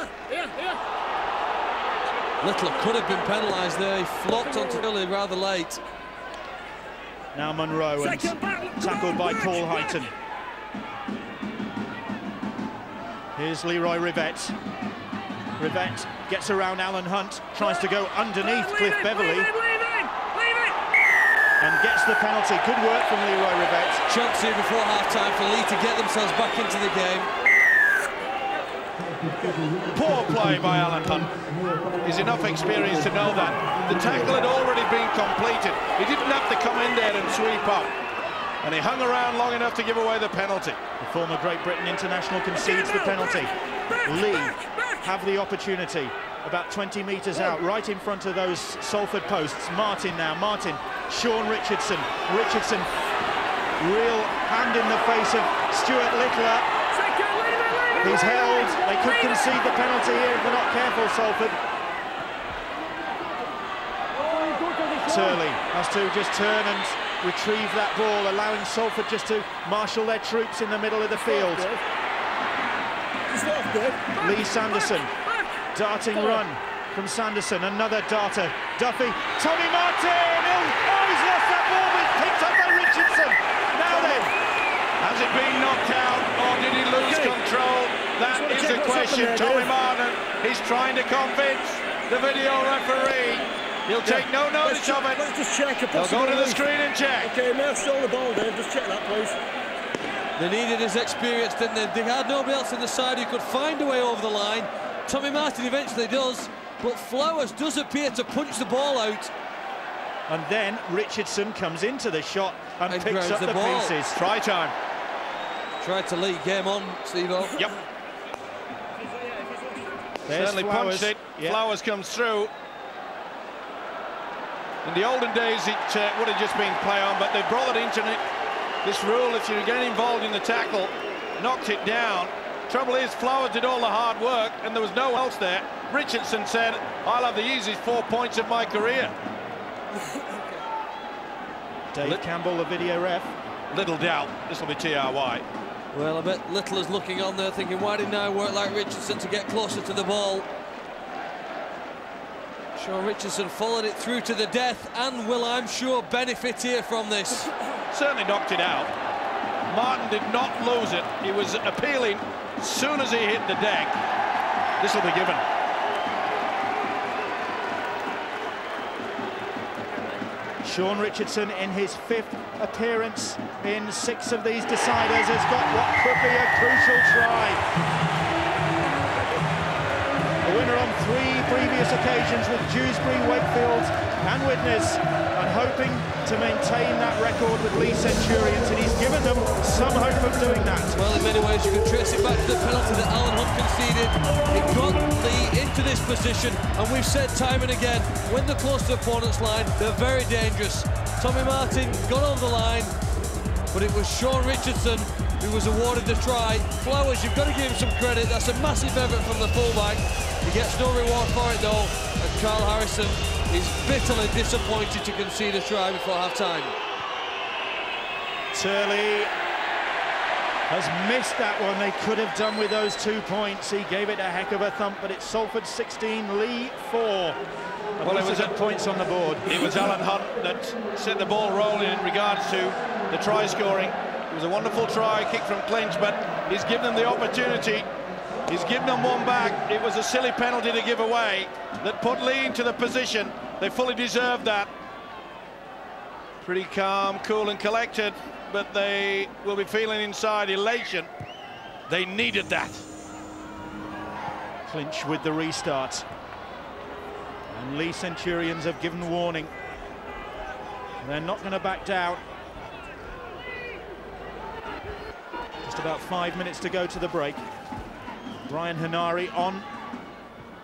Littler could have been penalised there. He flopped onto Turley rather late. Now Munro, and tackled by Paul Heighton. Here's Leroy Rivette. Rivette gets around Alan Hunt, tries to go underneath Cliff Beverley. And gets the penalty. Good work from Leroy Rivette. Chance here before half-time for Leigh to get themselves back into the game. Poor play by Alan Hunt. He's enough experience to know that. The tackle had already been completed. He didn't have to come in there and sweep up. And he hung around long enough to give away the penalty. The former Great Britain international concedes the penalty. Leigh have the opportunity about 20 metres out, right in front of those Salford posts. Martin now, Martin, Sean Richardson. Richardson, real hand in the face of Stuart Littler. He's held. They could concede the penalty here if they're not careful, Salford. Turley has to just turn and retrieve that ball, allowing Salford just to marshal their troops in the middle of the field. Leigh Sanderson, darting run from Sanderson, another darter. Duffy, Tommy Martin! Oh, he's lost that ball, but it's picked up by Richardson. Now then, has it been knocked out, or did he lose control? That is the question. Tommy Martin, he's trying to convince the video referee. He'll take no notice of it. Let's just check. They'll go to the screen and check. Okay, now stole the ball, Dave. Just check that, please. They needed his experience, didn't they? They had nobody else on the side who could find a way over the line. Tommy Martin eventually does, but Flowers does appear to punch the ball out. And then Richardson comes into the shot and picks up the ball. pieces. Try time. Tried to lead game on, Steve-O. Yep. There's Certainly Flowers. punched it. Yep. Flowers comes through. In the olden days, it would have just been play on, but they brought it into this rule. If you get involved in the tackle, knocked it down. Trouble is, Flowers did all the hard work, and there was no one else there. Richardson said, "I'll have the easiest 4 points of my career." Dave Campbell, the video ref. Little doubt this will be TRY. Well, I bet Littler's looking on there thinking, why didn't I work like Richardson to get closer to the ball? Sean Richardson followed it through to the death and will, I'm sure, benefit here from this. Certainly knocked it out. Martin did not lose it. He was appealing as soon as he hit the deck. This will be given. Sean Richardson, in his 5th appearance in 6 of these deciders, has got what could be a crucial try. The winner on 3 previous occasions with Dewsbury, Wakefield and Widnes, and hoping to maintain that record with Leigh Centurions, and he's given them some hope of doing that. Well, in many ways, you can trace it back to the penalty that Alan Hunt conceded. It got Leigh into this position, and we've said time and again, when they're close to the opponent's line, they're very dangerous. Tommy Martin got on the line, but it was Sean Richardson who was awarded the try. Flowers, you've got to give him some credit. That's a massive effort from the fullback. He gets no reward for it, though, and Carl Harrison is bitterly disappointed to concede a try before half-time. Turley has missed that one. They could have done with those 2 points. He gave it a heck of a thump, but it's Salford 16, Leigh 4. Well, it was at points on the board. It was Alan Hunt that set the ball rolling in regards to the try scoring. It was a wonderful try, kick from clinch, but he's given them the opportunity. He's given them one back. It was a silly penalty to give away that put Leigh into the position. They fully deserved that. Pretty calm, cool and collected, but they will be feeling inside elation. They needed that. Clinch with the restart. And Leigh Centurions have given warning. They're not going to back down. Just about 5 minutes to go to the break. Brian Hanari on,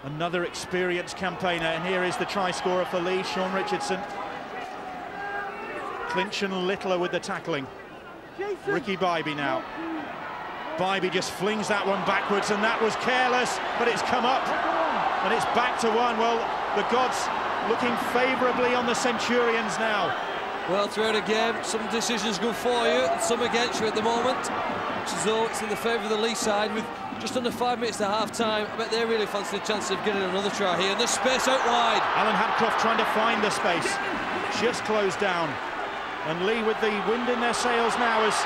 another experienced campaigner, and here is the try scorer for Leigh, Sean Richardson. Clinch and Littler with the tackling. Ricky Bybee now. Bybee just flings that one backwards, and that was careless, but it's come up, and it's back to 1. Well, the gods looking favourably on the Centurions now. Well, throughout a game, some decisions go for you and some against you at the moment. It's as though it's in the favour of the Leigh side with just under 5 minutes to half-time. I bet they really fancy the chance of getting another try here. And there's space out wide. Alan Hadcroft trying to find the space. Just closed down And Leigh with the wind in their sails now as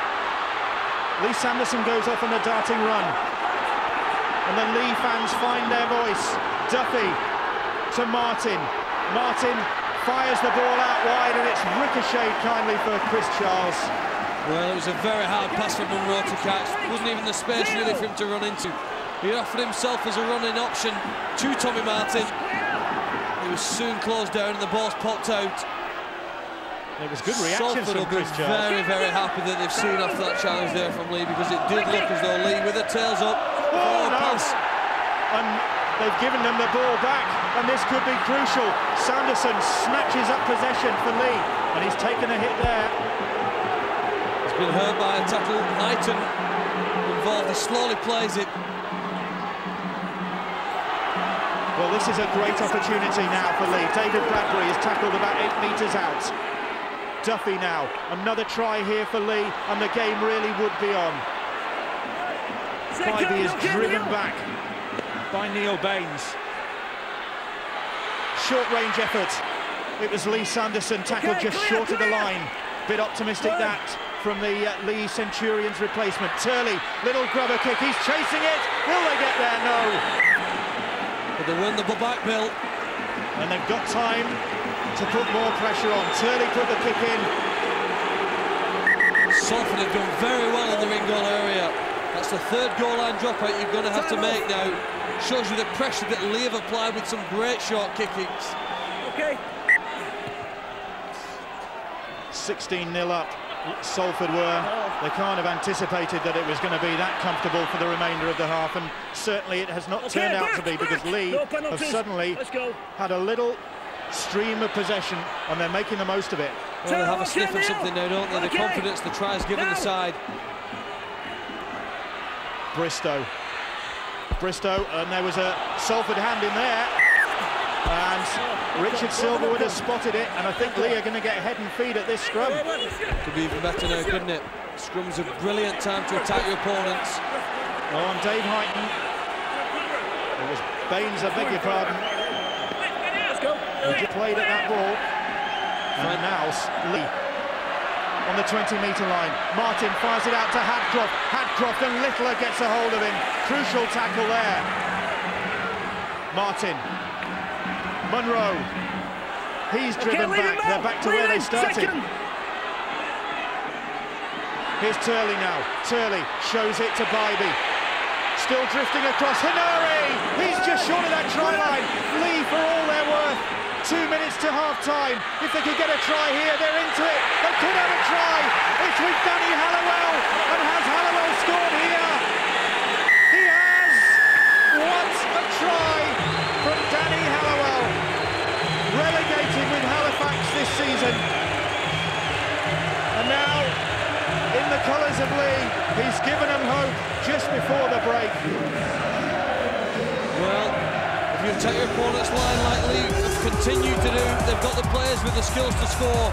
Leigh Sanderson goes off on a darting run. And the Leigh fans find their voice. Duffy to Martin. Martin fires the ball out wide and it's ricocheted kindly for Chris Charles. Well, it was a very hard pass for Munro to catch. Wasn't even the space really for him to run into. He offered himself as a running option to Tommy Martin. He was soon closed down and the ball's popped out. It was good reactions Salford from Chris Charles. Very, very happy that they've seen off that challenge there from Leigh, because it did look as though Leigh with the tails up. Oh, no. Pass. And they've given them the ball back, and this could be crucial. Sanderson snatches up possession for Leigh, and he's taken a hit there. He's been hurt by a tackle. Knighton involved, he slowly plays it. Well, this is a great opportunity now for Leigh. David Bradbury is tackled about 8 metres out. Duffy now, another try here for Leigh, and the game really would be on. Spivey is driven back by Neil Baines. Short-range effort. It was Leigh Sanderson tackled just short of the line. Bit optimistic that from the Leigh Centurions replacement. Turley, little grubber kick, he's chasing it. Will they get there? No. But they win the back, Bill. And they've got time to put more pressure on. Turley put the kick in. Salford have done very well in the ring goal area. That's the third goal line dropout you're going to have to make now. Shows you the pressure that Leigh have applied with some great short kickings. Okay. 16-0 up. Salford were. They can't have anticipated that it was going to be that comfortable for the remainder of the half, and certainly it has not turned out to be, because Leigh have suddenly had a little stream of possession and they're making the most of it. Well, they have a sniff of something now, don't they? The confidence, the tries given the side. Bristow, and there was a Salford hand in there, and Richard Silverwood has spotted it, and I think Leigh are going to get head and feet at this scrum. Could be even better now, couldn't it? Scrum's a brilliant time to attack your opponents. Oh, and Dave Heighton. It was Baines, I beg your pardon. He just played at that ball. And now Leigh on the 20-metre line. Martin fires it out to Hadcroft, and Littler gets a hold of him. Crucial tackle there. Martin. Munro. He's driven back. They're back to where they started. Here's Turley now. Turley shows it to Bybee. Still drifting across. Hinari! He's just short of that try line. Leigh, for all they're worth, 2 minutes to half-time. If they could get a try here, they're into it. They could have a try. It's with Danny Halliwell. And has Halliwell scored here? He has! What a try from Danny Halliwell. Relegated with Halifax this season. And now, in the colours of Leigh, he's given them hope just before the break. Well, if you take your opponent's line like Leigh have continued to do, they've got the players with the skills to score.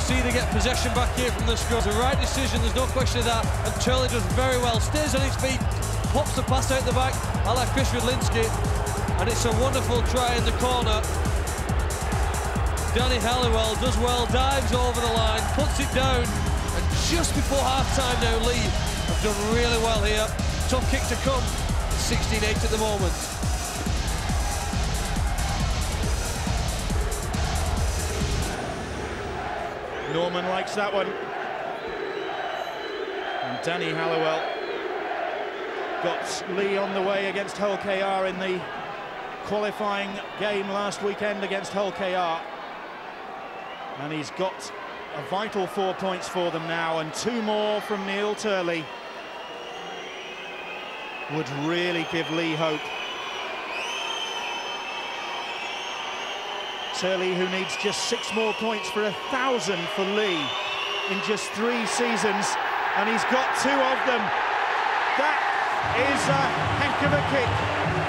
See, they get possession back here from the scrum. It's the right decision, there's no question of that, and Turley does very well. Stays on his feet, pops the pass out the back, I like Chris Wiedlinski, and it's a wonderful try in the corner. Danny Halliwell does well, dives over the line, puts it down, and just before half-time now, Leigh have done really well here. Tough kick to come, 16-8 at the moment. Norman likes that one. And Danny Halliwell got Leigh on the way against Hull KR in the qualifying game last weekend against Hull KR. And he's got a vital 4 points for them now, and 2 more from Neil Turley would really give Leigh hope. Turley, who needs just 6 more points for 1,000 for Leigh in just 3 seasons, and he's got 2 of them. That is a heck of a kick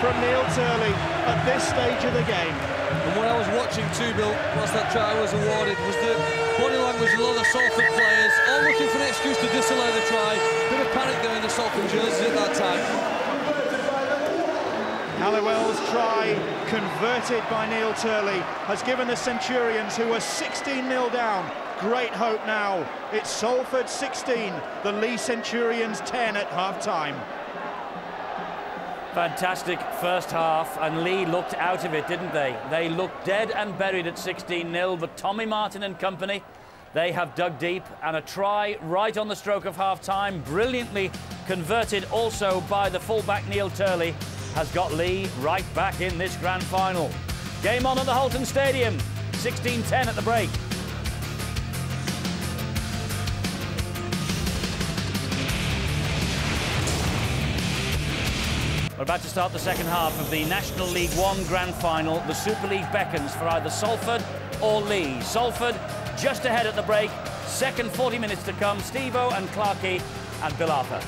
from Neil Turley at this stage of the game. And what I was watching too, Bill, once that try was awarded, was the body language of all the Salford players, all looking for an excuse to disallow the try. Bit of panic there in the Salford jerseys at that time. Halliwell's try, converted by Neil Turley, has given the Centurions, who were 16-0 down, great hope now. It's Salford 16, the Leigh Centurions 10 at half-time. Fantastic first half, and Leigh looked out of it, didn't they? They looked dead and buried at 16-0, but Tommy Martin and company, they have dug deep, and a try right on the stroke of half-time, brilliantly converted also by the fullback Neil Turley, has got Leigh right back in this grand final. Game on at the Holton Stadium, 16-10 at the break. We're about to start the second half of the National League One Grand Final. The Super League beckons for either Salford or Leigh. Salford just ahead at the break. Second 40 minutes to come. Steve-O and Clarkey and Bill Arthur.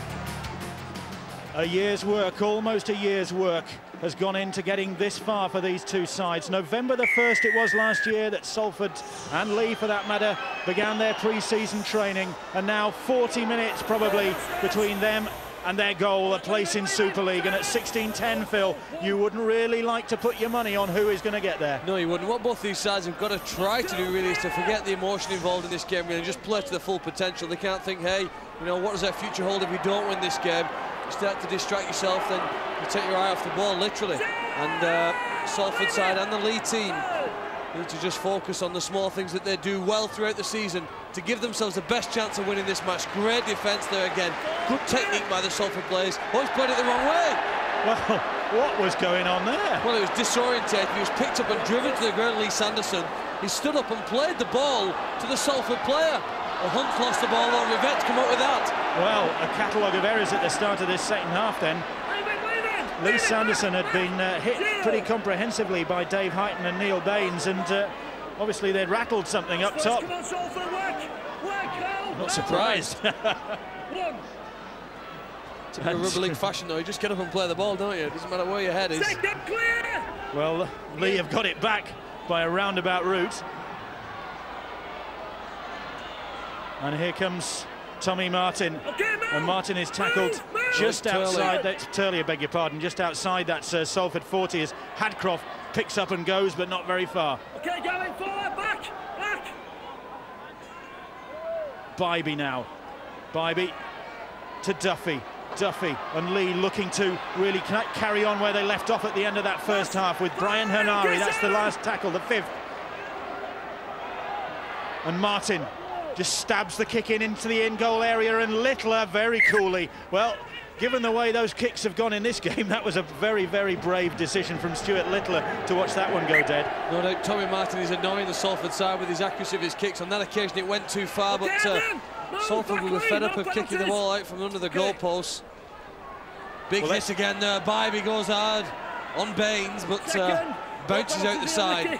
A year's work, almost a year's work, has gone into getting this far for these two sides. November the 1st it was last year that Salford and Leigh, for that matter, began their pre-season training. And now 40 minutes probably between them and their goal, a place in Super League. And at 16-10, Phil, you wouldn't really like to put your money on who is going to get there. No, you wouldn't. What both these sides have got to try to do really is to forget the emotion involved in this game, really, and just play to the full potential. They can't think, hey, you know, what does our future hold if we don't win this game? You start to distract yourself, then you take your eye off the ball, literally. And Salford side and the Leigh team need to just focus on the small things that they do well throughout the season to give themselves the best chance of winning this match. Great defence there again. Good technique by the Salford players. Oh, he's played it the wrong way. Well, what was going on there? Well, it was disorientated. He was picked up and driven to the ground, Leigh Sanderson. He stood up and played the ball to the Salford player. Well, Hunt's lost the ball, or Rivette's come up with that. Well, a catalogue of errors at the start of this second half then. Leigh Sanderson had been hit pretty comprehensively by Dave Heighton and Neil Baines, and obviously they'd rattled something up top. Not surprised. It's a rugby league fashion though, you just get up and play the ball, don't you? It doesn't matter where your head is. Well, Leigh have got it back by a roundabout route. And here comes Tommy Martin, and Martin is tackled just outside, that's Turley, I beg your pardon, just outside that Salford 40 as Hadcroft picks up and goes, but not very far. Okay, going forward, back. Bybee now, Bybee to Duffy, and Leigh looking to really carry on where they left off at the end of that first half with Brian Henari. That's the last tackle, the 5th. And Martin just stabs the kick into the in-goal area, and Littler very coolly. Well, given the way those kicks have gone in this game, that was a very, very brave decision from Stuart Littler to watch that one go dead. No doubt Tommy Martin is annoying the Salford side with his accuracy of his kicks. On that occasion it went too far, but Salford were fed up of kicking the ball out from under the goalposts. Big hit again there. Bybee goes hard on Baines, but bounces out the side.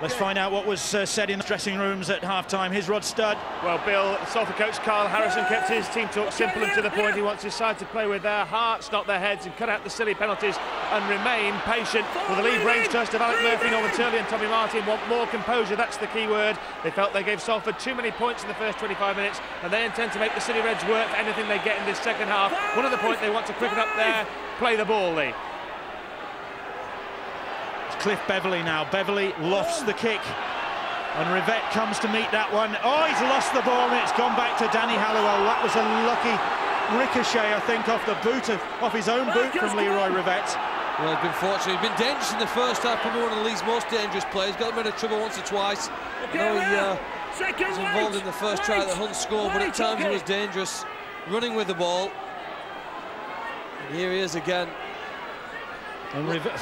Let's find out what was said in the dressing rooms at half-time. Here's Rod Studd. Well, Bill, Salford coach Carl Harrison kept his team talk simple and to the point. He wants his side to play with their hearts, not their heads, and cut out the silly penalties and remain patient. Well, the lead range trust of Alec Murphy, Norman Turley and Tommy Martin want more composure. That's the key word. They felt they gave Salford too many points in the first 25 minutes, and they intend to make the City Reds work for anything they get in this second half. One of the points they want to quicken up there, play the ball, Leigh. Cliff Beverley now. Beverley lofts the kick, and Rivette comes to meet that one. Oh, he's lost the ball, and it's gone back to Danny Halliwell. That was a lucky ricochet, I think, off the boot off his own boot from Leroy Rivette. Well, he's been fortunate. He's been dangerous in the first half, probably one of the League's most dangerous players. Got him into trouble once or twice. I know he was involved in the first try that Hunt scored, but at times he was dangerous, running with the ball. And here he is again. And Rivette,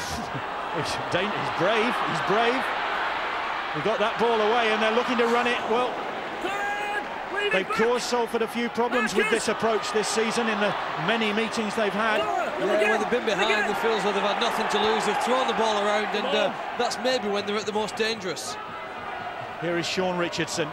he's brave. He got that ball away, and they're looking to run it. Well, they've caused Salford a few problems with this approach this season in the many meetings they've had. Yeah, when they've been behind, they feel as though they've had nothing to lose. They've thrown the ball around, and that's maybe when they're at the most dangerous. Here is Sean Richardson.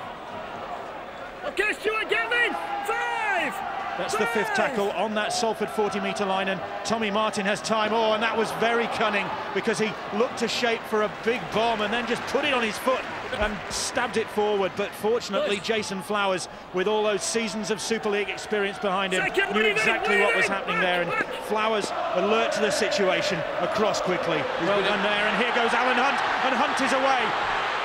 Okay, Stuart Gavin, 5. That's the 5th tackle on that Salford 40-metre line, and Tommy Martin has time. Oh, and that was very cunning, because he looked to shape for a big bomb and then just put it on his foot and stabbed it forward. But fortunately, Jason Flowers, with all those seasons of Super League experience behind him, knew exactly what was happening there, and Flowers, alert to the situation, across quickly. Well done there, and here goes Alan Hunt, and Hunt is away.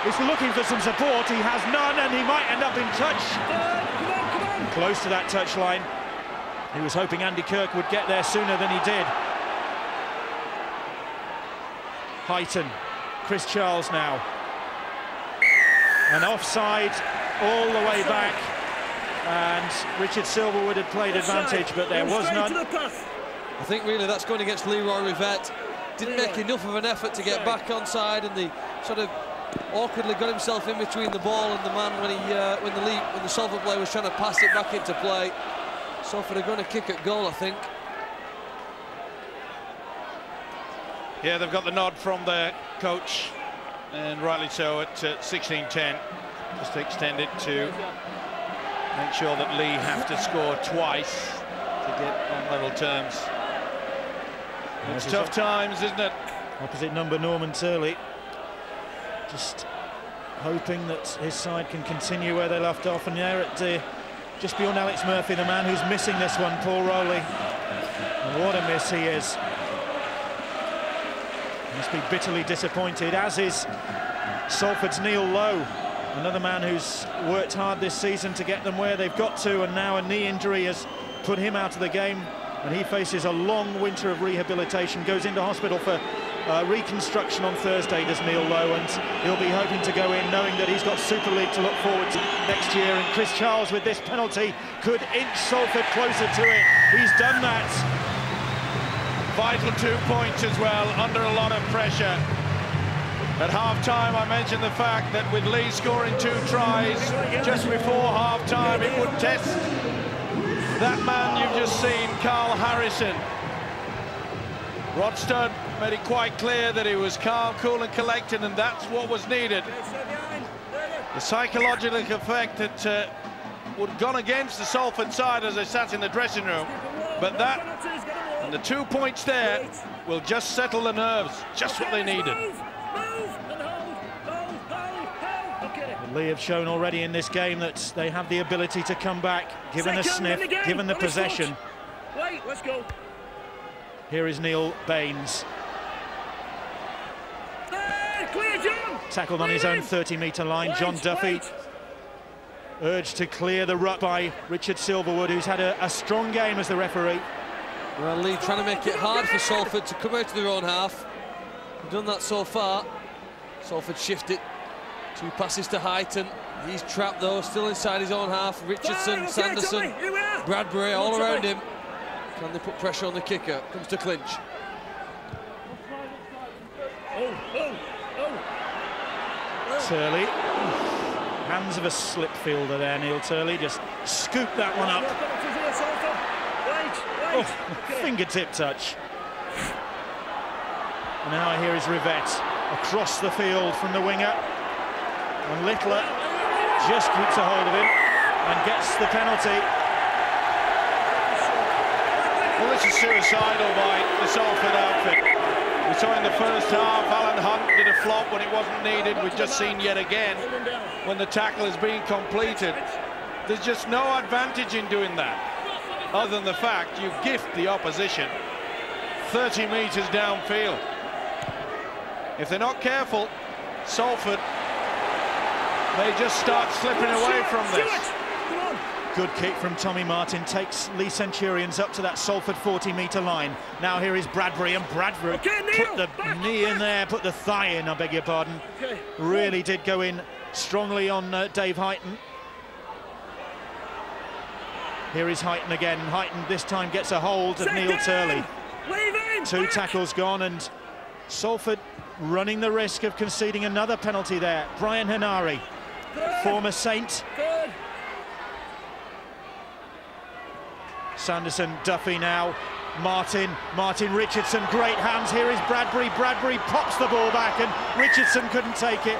is looking for some support. He has none, and he might end up in touch. Come on. Close to that touchline. He was hoping Andy Kirk would get there sooner than he did. Heighton, Chris Charles now. An offside all the way back. And Richard Silverwood had played advantage, but there was none. I think really that's going against Leroy Rivette. Didn't make enough of an effort to get back onside, and he sort of awkwardly got himself in between the ball and the man when the Salford player was trying to pass it back into play. Salford are going to kick at goal, I think. Yeah, they've got the nod from their coach, and rightly so, at 16-10. Just to extend it to make sure that Leigh have to score twice to get on level terms. It's tough times, isn't it? Opposite number Norman Turley, just hoping that his side can continue where they left off, and there at just beyond Alex Murphy, the man who's missing this one, Paul Rowley. And what a miss he is. Must be bitterly disappointed, as is Salford's Neil Lowe, another man who's worked hard this season to get them where they've got to, and now a knee injury has put him out of the game, and he faces a long winter of rehabilitation, goes into hospital for reconstruction on Thursday, does Neil Lowe, and he'll be hoping to go in knowing that he's got Super League to look forward to next year. And Chris Charles, with this penalty, could inch Salford closer to it. He's done that. Vital 2 points as well, under a lot of pressure. At half-time, I mentioned the fact that with Leigh scoring 2 tries just before half-time, it would test that man you've just seen, Carl Harrison. Rod Studd made it quite clear that he was calm, cool and collected, and that's what was needed. The psychological effect that would have gone against the Salford side as they sat in the dressing room, but that and the 2 points there will just settle the nerves, just what they needed. Leigh have shown already in this game that they have the ability to come back, given the sniff, given the possession. Wait, let's go. Here is Neil Baines. Clear, John. Tackled on his own 30-metre line. John Duffy urged to clear the ruck by Richard Silverwood, who's had a strong game as the referee. Well, Leigh trying to make it hard for Salford to come out of their own half. They've done that so far. Salford shifted. 2 passes to Heighton. He's trapped though, still inside his own half. Richardson, Sanderson, Bradbury all around him. Can they put pressure on the kicker? Comes to clinch. Turley. Hands of a slip fielder there, Neil Turley. Just scooped that one up. Oh, fingertip touch. And now here is Rivette across the field from the winger. And Littler just keeps a hold of him and gets the penalty. Well, this is suicidal by the Salford outfit. We saw in the first half, Alan Hunt did a flop when it wasn't needed. We've just seen yet again when the tackle is being completed. There's just no advantage in doing that, other than the fact you gift the opposition 30 metres downfield. If they're not careful, Salford may just start slipping away from this. Good kick from Tommy Martin takes Leigh Centurions up to that Salford 40-metre line. Now here is Bradbury, and Bradbury put the knee in there, put the thigh in, I beg your pardon. Really did go in strongly on Dave Heighton. Here is Heighton again. Heighton this time gets a hold of Neil Turley. 2 tackles gone, and Salford running the risk of conceding another penalty there. Brian Hanari, former Saint. Sanderson, Duffy now, Martin Richardson, great hands. Here is Bradbury pops the ball back, and Richardson couldn't take it.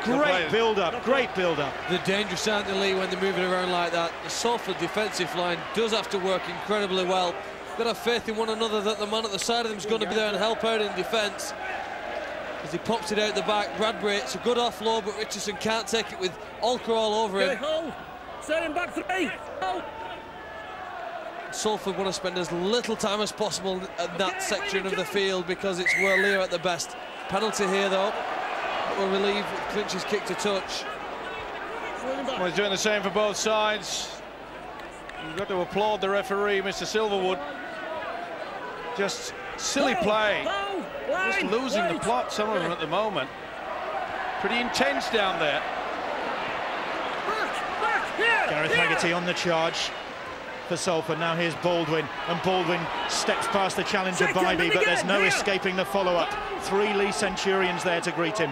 Great build-up, great build-up. They're dangerous, aren't they, Leigh, when they're moving around like that. The Salford defensive line does have to work incredibly well. Got to have faith in one another that the man at the side of them is going to be there and help out in defence. As he pops it out the back, Bradbury, it's a good offload, but Richardson can't take it with Olker all over him. Set him back 3. Salford want to spend as little time as possible at that section of the field because it's where Leigh are at the best. Penalty here though. that will relieve Clinch's kick to touch. Well, he's doing the same for both sides. You've got to applaud the referee, Mr. Silverwood. Just silly play. Just losing the plot, some of them at the moment. Pretty intense down there. Gareth Haggerty on the charge for Salford. Now here's Baldwin, and Baldwin steps past the challenger Bybee, but there's no escaping the follow-up. 3 Leigh Centurions there to greet him.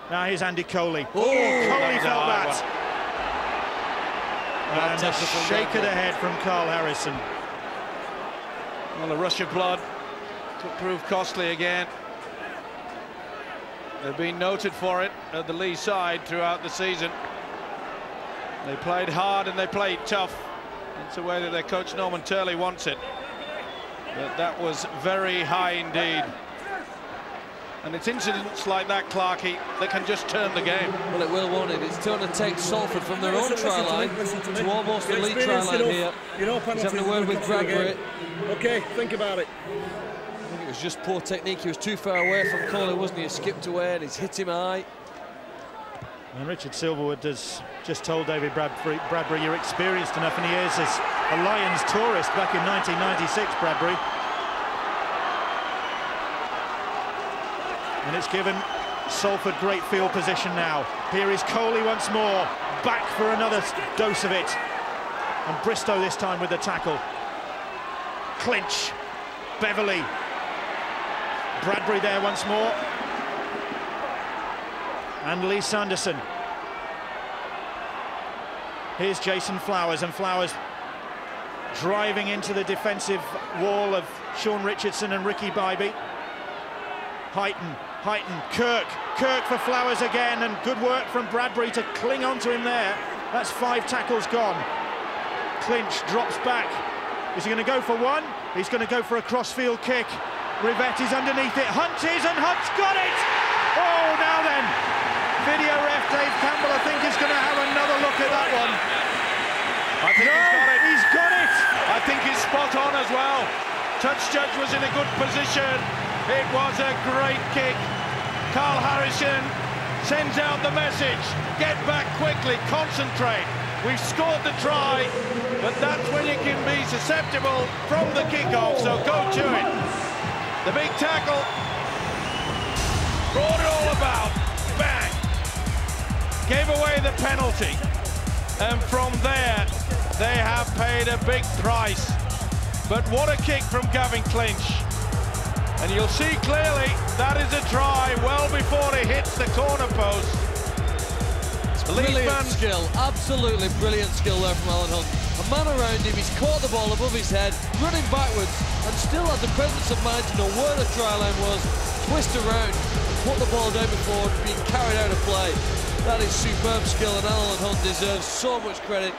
Now here's Andy Coley. Oh, Coley felt that. And a shake of the head from Carl Harrison. Well, the rush of blood could prove costly again. They've been noted for it at the Leigh side throughout the season. They played hard and they played tough. It's the way that their coach Norman Turley wants it. But that was very high indeed. And it's incidents like that, Clarkey, that can just turn the game. Well, it will, won't it? It's going to take Salford from their own try line to almost the Leigh try line here. He's having a word with Bradbury. Okay, think about it. I think it was just poor technique. He was too far away from Coley, wasn't he? He skipped away and he's hit him high. And Richard Silverwood has just told David Bradbury, you're experienced enough, and he is as a Lions tourist back in 1996, Bradbury. And it's given Salford great field position now. Here is Coley once more, back for another dose of it. And Bristow this time with the tackle. Clinch, Beverley, Bradbury there once more. And Leigh Sanderson. Here's Jason Flowers, and Flowers driving into the defensive wall of Sean Richardson and Ricky Bybee. Heighton, Kirk for Flowers again, and good work from Bradbury to cling onto him there. That's 5 tackles gone. Clinch drops back. Is he going to go for one? He's going to go for a crossfield kick. Rivetti's underneath it. Hunt is, and Hunt's got it! Oh, now then. Video ref Dave Campbell, I think, is going to have another look at that one. I think he's got it. I think he's spot on as well. Touch judge was in a good position. It was a great kick. Carl Harrison sends out the message. Get back quickly, concentrate. We've scored the try, but that's when you can be susceptible from the kickoff, so go to it. The big tackle. Brought it all about. Bang. Gave away the penalty. And from there, they have paid a big price. But what a kick from Gavin Clinch. And you'll see clearly that is a try well before it hits the corner post. Brilliant skill, absolutely brilliant skill there from Alan Hunt. A man around him, he's caught the ball above his head, running backwards, and still had the presence of mind to know where the try line was, twist around, put the ball down before being carried out of play. That is superb skill, and Alan Hunt deserves so much credit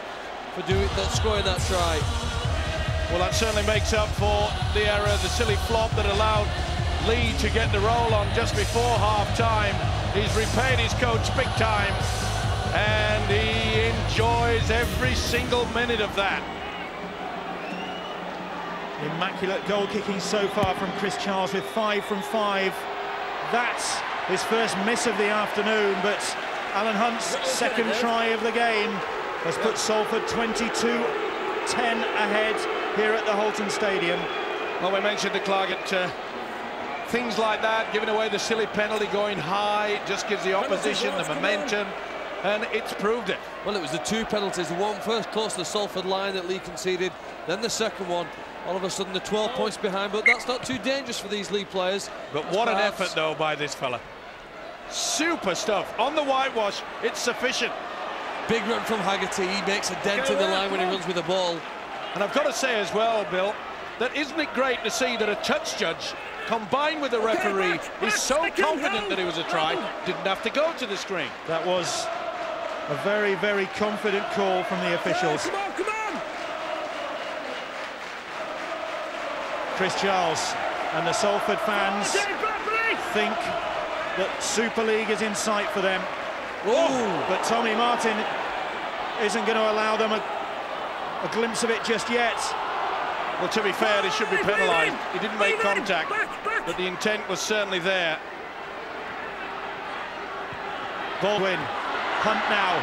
for scoring that try. Well, that certainly makes up for the error, the silly flop that allowed Leigh to get the roll on just before half-time. He's repaid his coach big time, and he enjoys every single minute of that. Immaculate goal kicking so far from Chris Charles with 5 from 5. That's his first miss of the afternoon, but Alan Hunt's second try of the game has put Salford 22-10 ahead here at the Holton Stadium. Well, we mentioned the Clarkett, things like that, giving away the silly penalty, going high, just gives the opposition the momentum, and it's proved it. Well, it was the 2 penalties, the one first close to the Salford line that Leigh conceded, then the second one. All of a sudden, the 12 points behind, but that's not too dangerous for these Leigh players. But what an effort, though, by this fella. Super stuff. On the whitewash, it's sufficient. Big run from Haggerty. He makes a dent in the line when he runs with the ball. And I've got to say as well, Bill, that isn't it great to see that a touch judge combined with the referee is so confident that it was a try, didn't have to go to the screen. That was a very, very confident call from the officials. Come on, come on! Chris Charles and the Salford fans think that Super League is in sight for them. Oh, but Tommy Martin isn't going to allow them a glimpse of it just yet. Well, to be fair, he should be penalised. He didn't make contact, but the intent was certainly there. Baldwin, Hunt now,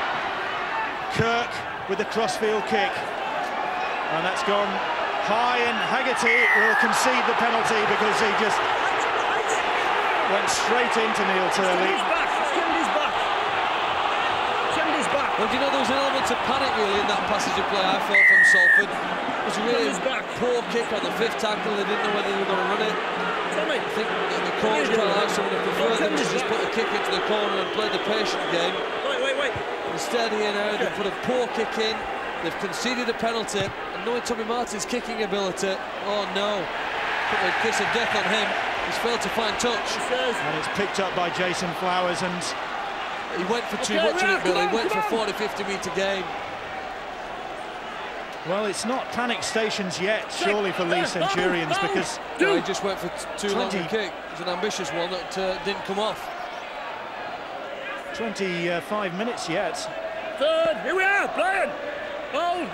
Kirk with the crossfield kick, and that's gone high, and Haggerty will concede the penalty because he just went straight into Neil Turley. Well, do you know, there was an element of panic really in that passage of play, I felt, from Salford. It was a really poor kick on the 5th tackle. They didn't know whether they were going to run it. I think the coach perhaps would have preferred them to just put the kick into the corner and play the patient game. Wait. Instead here now, they've put a poor kick in, they've conceded a penalty, and knowing Tommy Martin's kicking ability, oh no, put a kiss of death on him. He's failed to find touch. And it's picked up by Jason Flowers, and he went for too much of it, Bill. He went for a 40-50 metre gain. Well, it's not panic stations yet, surely, for Leigh Centurions, because he just went for too long a kick. It was an ambitious one that didn't come off. 25 minutes yet. Third, here we are, playing. Hold.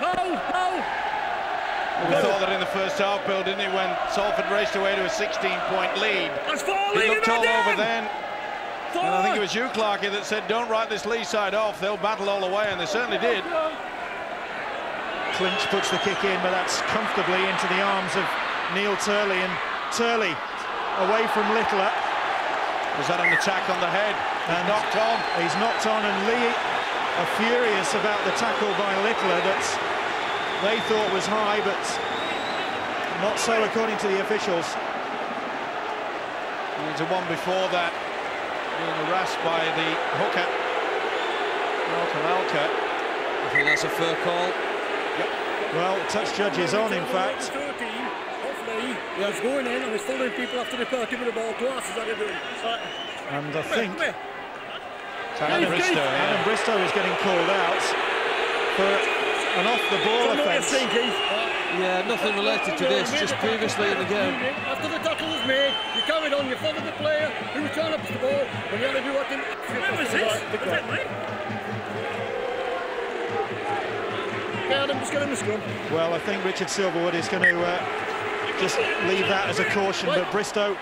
We thought that in the first half, Bill, didn't it, when Salford raced away to a 16-point lead. It looked all over then. And I think it was you, Clarkie, that said, don't write this Leigh side off, they'll battle all the way, and they certainly did. Clinch puts the kick in, but that's comfortably into the arms of Neil Turley, and Turley away from Littler. Was that an attack on the head? And knocked on. He's knocked on, and Leigh are furious about the tackle by Littler that they thought was high, but not so according to the officials. There's a one before that, being harassed by the hooker, Malcolm. I think that's a fair call. Yep. Well, touch judge is on, in fact. Hopefully, he's going in and he's following people after the park, giving the ball to us. Is that doing? And I think Adam Bristow is getting called out for an off-the-ball offence. Yeah, nothing related to this, just previously in the game. After the tackle was made, you carried on, you followed the player, who turned up to the ball, and you had to do what didn't. What was this? Was that mine? Adam, just get in the scrum. Well, I think Richard Silverwood is going to just leave that as a caution, but Bristow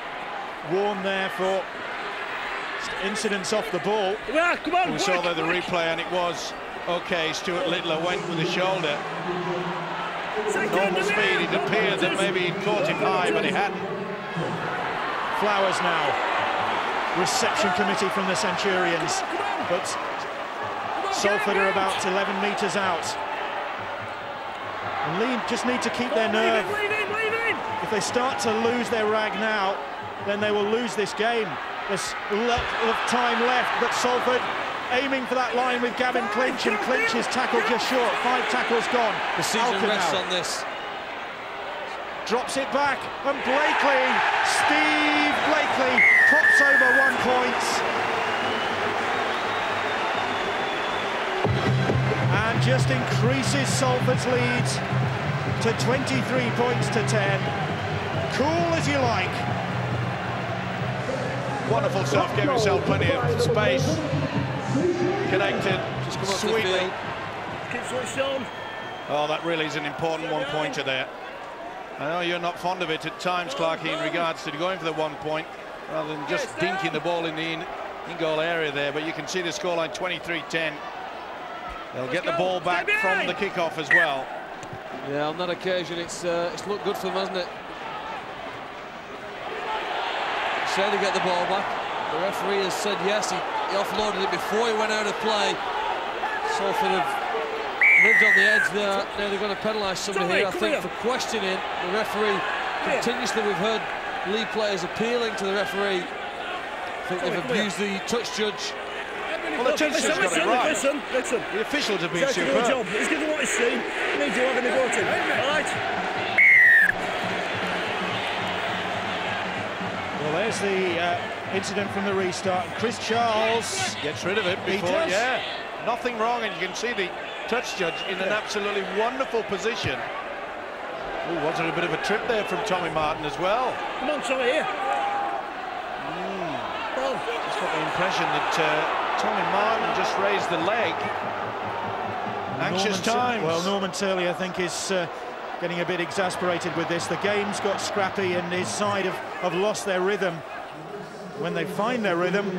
warned there for incidents off the ball. Yeah, come on, we saw there the replay, and it was okay. Stuart Littler went with the shoulder. Normal speed, it appeared that maybe he'd caught him high, but he hadn't. Flowers now. Reception committee from the Centurions, but Salford are about 11 metres out. And Leigh just need to keep their nerve. If they start to lose their rag now, then they will lose this game. There's a lot of time left, but Salford aiming for that line with Gavin Clinch, and Clinch is tackled just short. 5 tackles gone. The season rests on this. Drops it back, and Blakely, Steve Blakely, pops over 1 point. And just increases Salford's lead to 23 points to 10. Cool as you like. Wonderful stuff, gave himself plenty of space. Connected, just come up sweetly. Keep switched on. Oh, that really is an important 1-pointer there. I know you're not fond of it at times, Clarkie, in regards to going for the 1 point, rather than just dinking the ball in the in-goal area there, but you can see the scoreline 23-10. They'll get the ball back from the kickoff as well. Yeah, on that occasion, it's looked good for them, hasn't it? Say they get the ball back. The referee has said yes, he offloaded it before he went out of play. Salford have lived on the edge there. Now they're going to penalise somebody here, I think, for questioning the referee. Continuously we've heard Leigh players appealing to the referee. I think they've abused the touch judge. Well, the touch judge got it right. Listen. The officials have been superb. Job. He's given what he's seen. He needs you having a go to. All right. Well, there's the incident from the restart. Chris Charles gets rid of it before, yeah. Nothing wrong, and you can see the touch judge in an absolutely wonderful position. Oh, was there a bit of a trip there from Tommy Martin as well? Come on, sorry, here. Just got the impression that Tommy Martin just raised the leg. Anxious times. Well, Norman Turley, I think, is getting a bit exasperated with this. The game's got scrappy, and his side have lost their rhythm. When they find their rhythm,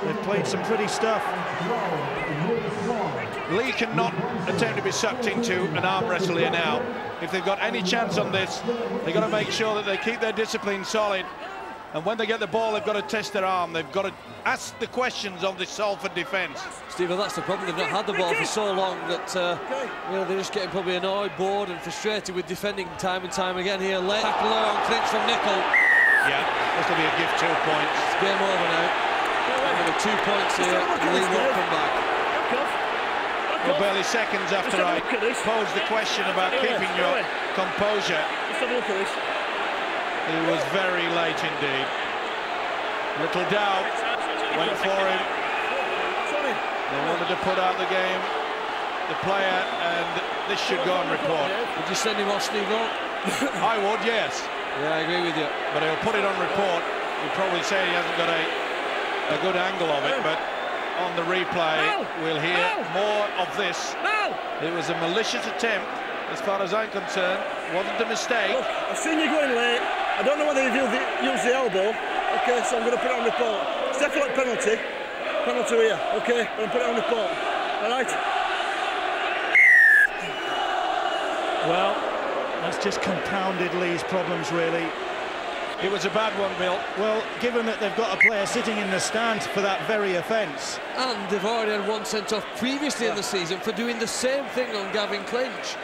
They've played some pretty stuff. Leigh cannot attempt to be sucked into an arm wrestle here now. If they've got any chance on this, they've got to make sure that they keep their discipline solid. And when they get the ball, they've got to test their arm. They've got to ask the questions of the Salford defence. Stephen, that's the problem. They've not had the ball for so long that you know, they're just getting probably annoyed, bored and frustrated with defending time and time again here. Leigh tackle on clinch from Nicol. Yeah, this will be a gift, 2 points. It's game over now. Another 2 points here. Leigh won't come back. Well, barely seconds after I posed the question about keeping your composure. Just have a look at this. He was very late indeed. Little doubt went for him. They wanted to put out the game, the player, and this should go on report. Would you send him off, Steve? I would, yes. Yeah, I agree with you. But he'll put it on report. He'll probably say he hasn't got a good angle of it, but on the replay we'll hear more of this. It was a malicious attempt, as far as I'm concerned. Wasn't a mistake. Look, I've seen you going late. I don't know whether you've used the elbow. Okay, so I'm going to put it on report. It's definitely penalty. Penalty here, okay? I'm going to put it on report. All right? Well, that's just compounded Leigh's problems, really. It was a bad one, Bill. Well, given that they've got a player sitting in the stand for that very offence. And they've already had one sent off previously in the season for doing the same thing on Gavin Clinch.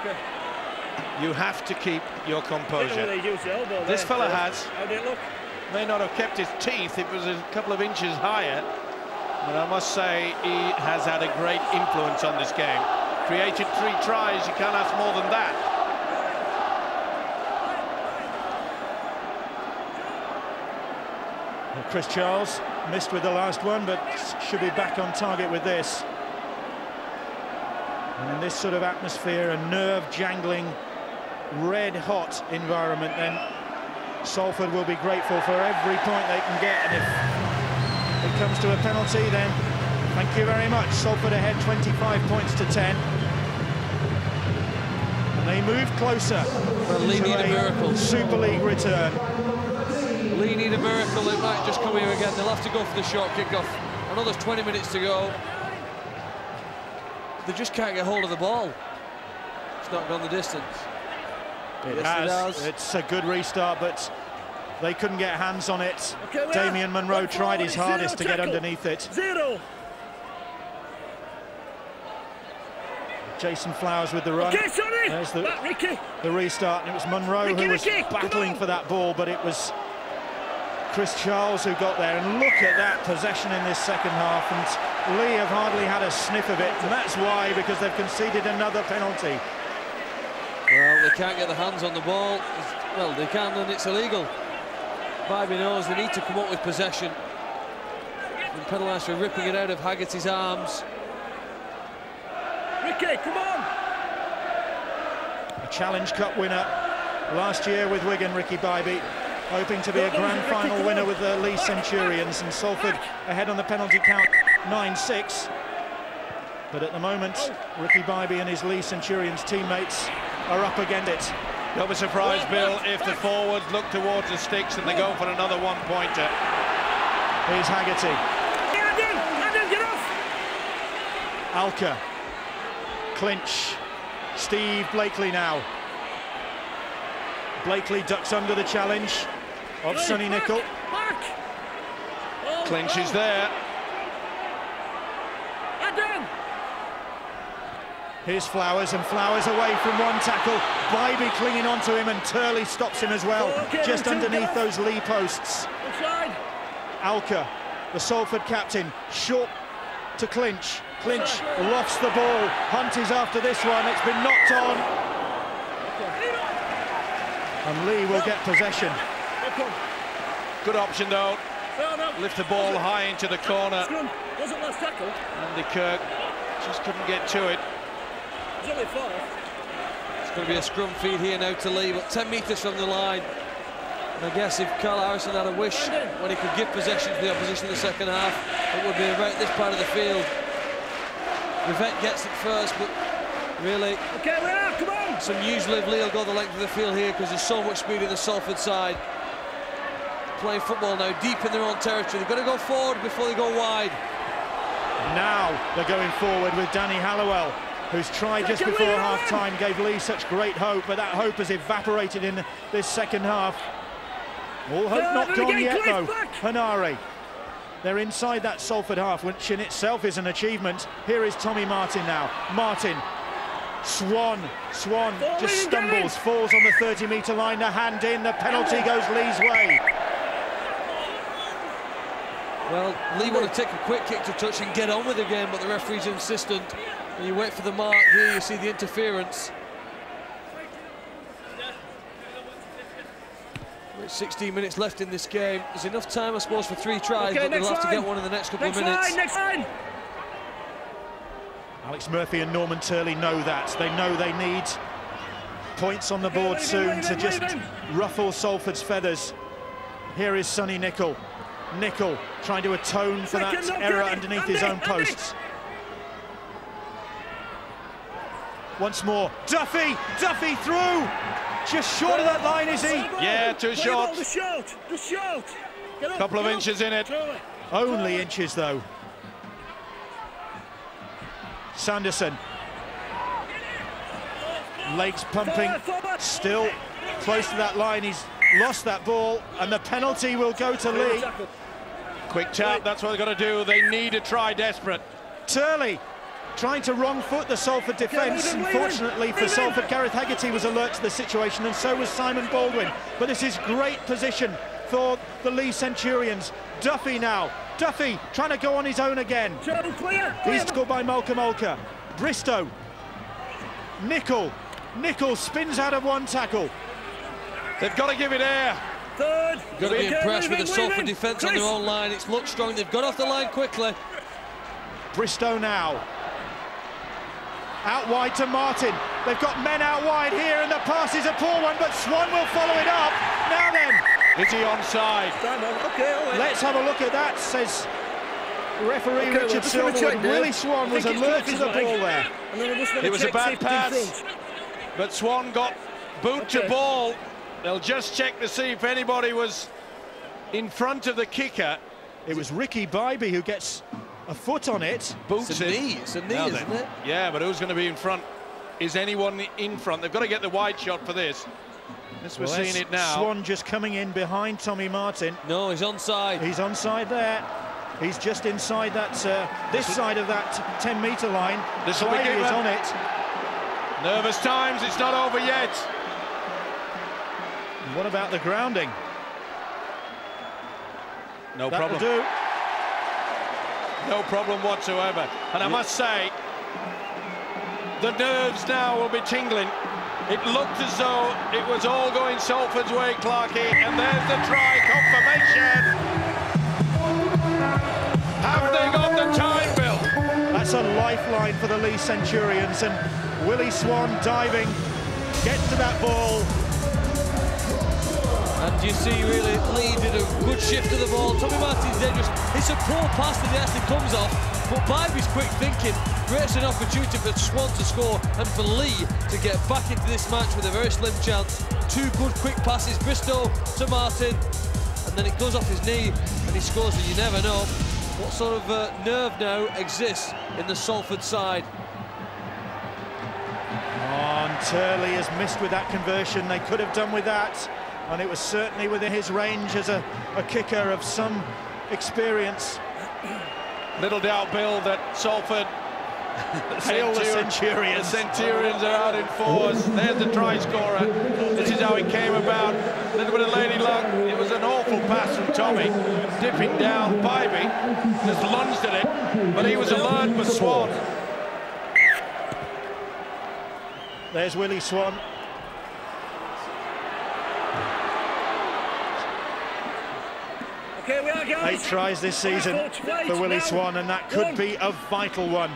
Okay. You have to keep your composure. This This fella has. How did it look? May not have kept his teeth, it was a couple of inches higher. But I must say, he has had a great influence on this game. Created 3 tries, you can't ask more than that. Well, Chris Charles missed with the last one, but should be back on target with this. And in this sort of atmosphere, a nerve-jangling, red-hot environment, then Salford will be grateful for every point they can get. And if it comes to a penalty, then thank you very much. Salford ahead 25 points to 10. And they move closer Well, Leigh need a miracle. Super League return. Leigh need a miracle. It might just come here again. They'll have to go for the short kick-off. I know there's 20 minutes to go. They just can't get hold of the ball. It's not gone the distance. It has. It's a good restart, but they couldn't get hands on it. Okay, Damien Munro tried his hardest to get underneath it. 0. Jason Flowers with the run. Okay, sorry. There's Ricky. the restart, and it was Munro who was battling for that ball, but it was Chris Charles who got there. And look at that possession in this second half, and Leigh have hardly had a sniff of it, and that's why, because they've conceded another penalty. Well, they can't get their hands on the ball. Well, they can, and it's illegal. Bybee knows they need to come up with possession. And penalised for ripping it out of Haggerty's arms. Ricky, come on! A Challenge Cup winner last year with Wigan, Ricky Bybee, hoping to be a grand final winner with the Leigh Centurions, and Salford ahead on the penalty count 9-6. But at the moment, Ricky Bybee and his Leigh Centurions teammates are up against it. Don't be surprised, Bill, if the forwards look towards the sticks and they go for another one-pointer. Here's Haggerty. Adam, get off! Alka. Clinch. Steve Blakely now. Blakely ducks under the challenge of Sonny Nicol. Clinch is there. Adam! Here's Flowers, and Flowers away from one tackle. Bybee clinging onto him, and Turley stops him as well, just underneath those Leigh posts. Inside. Alka, the Salford captain, short to Clinch. Clinch lofts the ball. Hunt is after this one. It's been knocked on. And Leigh will get possession. Good option, though. Lift the ball high into the corner. Wasn't last tackle. Andy Kirk just couldn't get to it. It's only 4. It's going to be a scrum feed here now to Leigh, but 10 metres from the line. And I guess if Carl Harrison had a wish when he could give possession to the opposition in the second half, it would be right this part of the field. Rivette gets it first, but really, Okay, we're out, come on! it's unusual if Leigh will go the length of the field here because there's so much speed in the Salford side. playing football now, deep in their own territory. They've got to go forward before they go wide. Now they're going forward with Danny Halliwell, who's tried just before half-time, gave Leigh such great hope, but that hope has evaporated in this second half. All hope not gone yet, though. Hanari. They're inside that Salford half, which in itself is an achievement. Here is Tommy Martin now. Martin. Swan just stumbles, falls on the 30-metre line, the hand in, the penalty goes Leigh's way. Well, Leigh want to take a quick kick to touch and get on with the game, but the referee's insistent. And you wait for the mark. Here you see the interference. With 16 minutes left in this game, there's enough time, I suppose, for 3 tries, but they'll have to get one in the next couple of minutes. Next line. Alex Murphy and Norman Turley know that. They know they need points on the board soon to just ruffle Salford's feathers. Here is Sonny Nicol. Nicol trying to atone for that error underneath his own posts. Once more, Duffy through! Just short of that line, is he? Yeah, too short. The short. Couple of inches in it. Only inches, though. Sanderson. Legs pumping, still close to that line. He's lost that ball, and the penalty will go to Leigh. Quick tap, that's what they've got to do. They need a try desperate. Turley trying to wrong foot the Salford defence. Unfortunately for Salford, Gareth Haggerty was alert to the situation, and so was Simon Baldwin. But this is great position for the Leigh Centurions. Duffy now. Duffy trying to go on his own again. He's scored by Malcolm Olker. Bristow. Nicol spins out of one tackle. They've got to give it air. Third. Got to be impressed with the Salford defence on their own line. It's looked strong. They've got off the line quickly. Bristow now. Out wide to Martin. They've got men out wide here, and the pass is a poor one, but Swan will follow it up. Now then. Is he onside? Let's have a look at that, says referee Richard Silverwood. Willie Swan was alert to the ball there. It was a bad pass, but Swan got boot to ball. They'll just check to see if anybody was in front of the kicker. It was Ricky Bybee who gets a foot on it. Boots it's a knee, isn't it? Yeah, but who's going to be in front? Is anyone in front? They've got to get the wide shot for this. We're seeing it now. Swan just coming in behind Tommy Martin. No, he's onside. He's onside there. He's just inside that, this side of that 10-metre line. This will be given. Is on it. Nervous times, it's not over yet. What about the grounding? No That'll problem. Do. No problem whatsoever. And I must say, the nerves now will be tingling. It looked as though it was all going Salford's way, Clarkey, and there's the try confirmation. Have they got the time, Bill? That's a lifeline for the Leigh Centurions, and Willie Swan diving, gets to that ball. And you see, really, Leigh did a good shift of the ball. Tommy Martin's dangerous. It's a poor pass that actually comes off, but Bybee's quick thinking creates an opportunity for Swan to score and for Leigh to get back into this match with a very slim chance. 2 good quick passes, Bristow to Martin, and then it goes off his knee and he scores, and you never know what sort of nerve now exists in the Salford side. Oh, and Turley has missed with that conversion. They could have done with that, and it was certainly within his range as a kicker of some experience. Little doubt, Bill, that Salford, the Centurions. The Centurions are out in force. There's the try scorer. This is how it came about. A little bit of lady luck. It was an awful pass from Tommy, dipping down. Bybee just lunged at it, but he was alert with Swan. There's Willie Swan. Okay, we are, guys. 8 tries this season for Willie Swan, and that could be a vital one.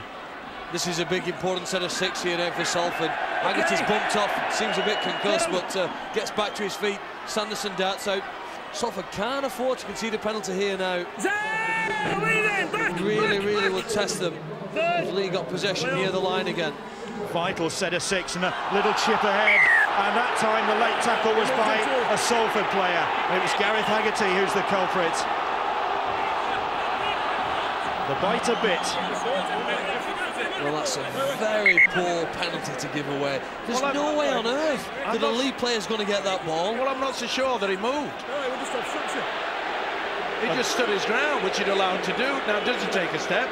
This is a big, important set of 6 here now for Salford. Haggerty's bumped off, seems a bit concussed, but gets back to his feet. Sanderson darts out. Salford can't afford to concede a penalty here now. Really will test them. Leigh got possession near the line again. Vital set of 6 and a little chip ahead. And that time the late tackle was by a Salford player. It was Gareth Haggerty who's the culprit. The bite a bit. Well, that's a very poor penalty to give away. There's no way on earth that a Leigh player's going to get that ball. Well, I'm not so sure that he moved. He just stood his ground, which he'd allowed to do. Now, does he take a step?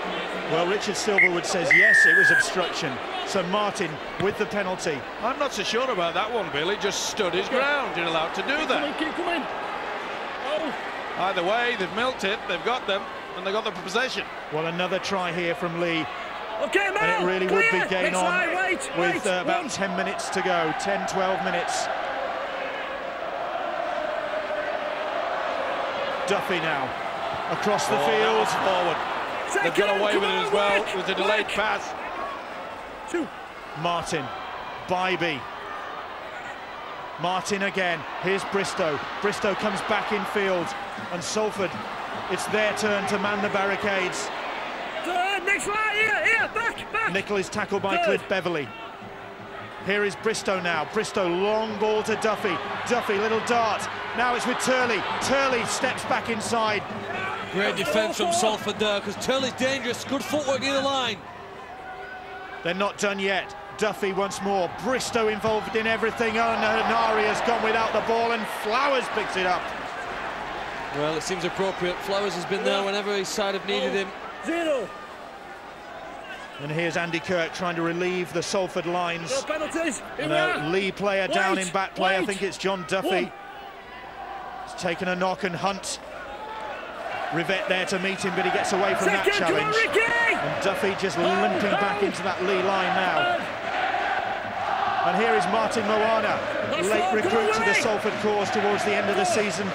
Well, Richard Silverwood says yes, it was obstruction. So Martin with the penalty. I'm not so sure about that one, Bill. He just stood his ground. He'd allowed to do that. Keep coming. Oh. Either way, they've milked it, they've got them, and they've got the possession. Well, another try here from Leigh. Okay, Mel, and it really would be game on with about 10 minutes to go, 10, 12 minutes. Duffy now, across the field. Forward. They've got away with it as well. It was a delayed pass. Martin, Bybee. Martin again, here's Bristow. Bristow comes back in field, and Salford, it's their turn to man the barricades. Next line, here, back. Nicol is tackled by Cliff Beverley. Here is Bristow now. Bristow, long ball to Duffy. Duffy, little dart. Now it's with Turley. Turley steps back inside. Great defence from Salford there, because Turley's dangerous. Good footwork in the line. They're not done yet. Duffy once more. Bristow involved in everything. Oh, no, Nari has gone without the ball, and Flowers picks it up. Well, it seems appropriate. Flowers has been there whenever his side have needed him. 0. And here's Andy Kirk trying to relieve the Salford lines. No penalties. And a Leigh player down in back play. I think it's John Duffy. He's taken a knock, and Hunt. Rivette there to meet him, but he gets away from that challenge. And Duffy just limping back into that Leigh line now. And here is Martin Moana, late recruit to the Salford cause towards the end of the season.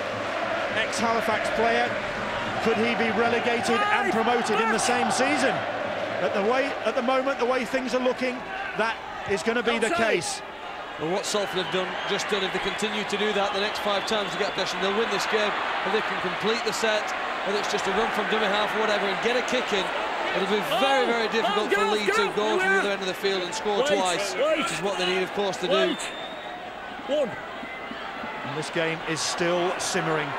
Ex-Halifax player. Could he be relegated and promoted in the same season? At the moment, the way things are looking, that is going to be the case. Well, what Salford have just done, if they continue to do that the next 5 times to get possession, they'll win this game. If they can complete the set, whether it's just a run from dummy half or whatever, and get a kick in, it'll be very, very difficult for Leigh to go from the other end of the field and score twice, which is what they need, of course, to do. And this game is still simmering.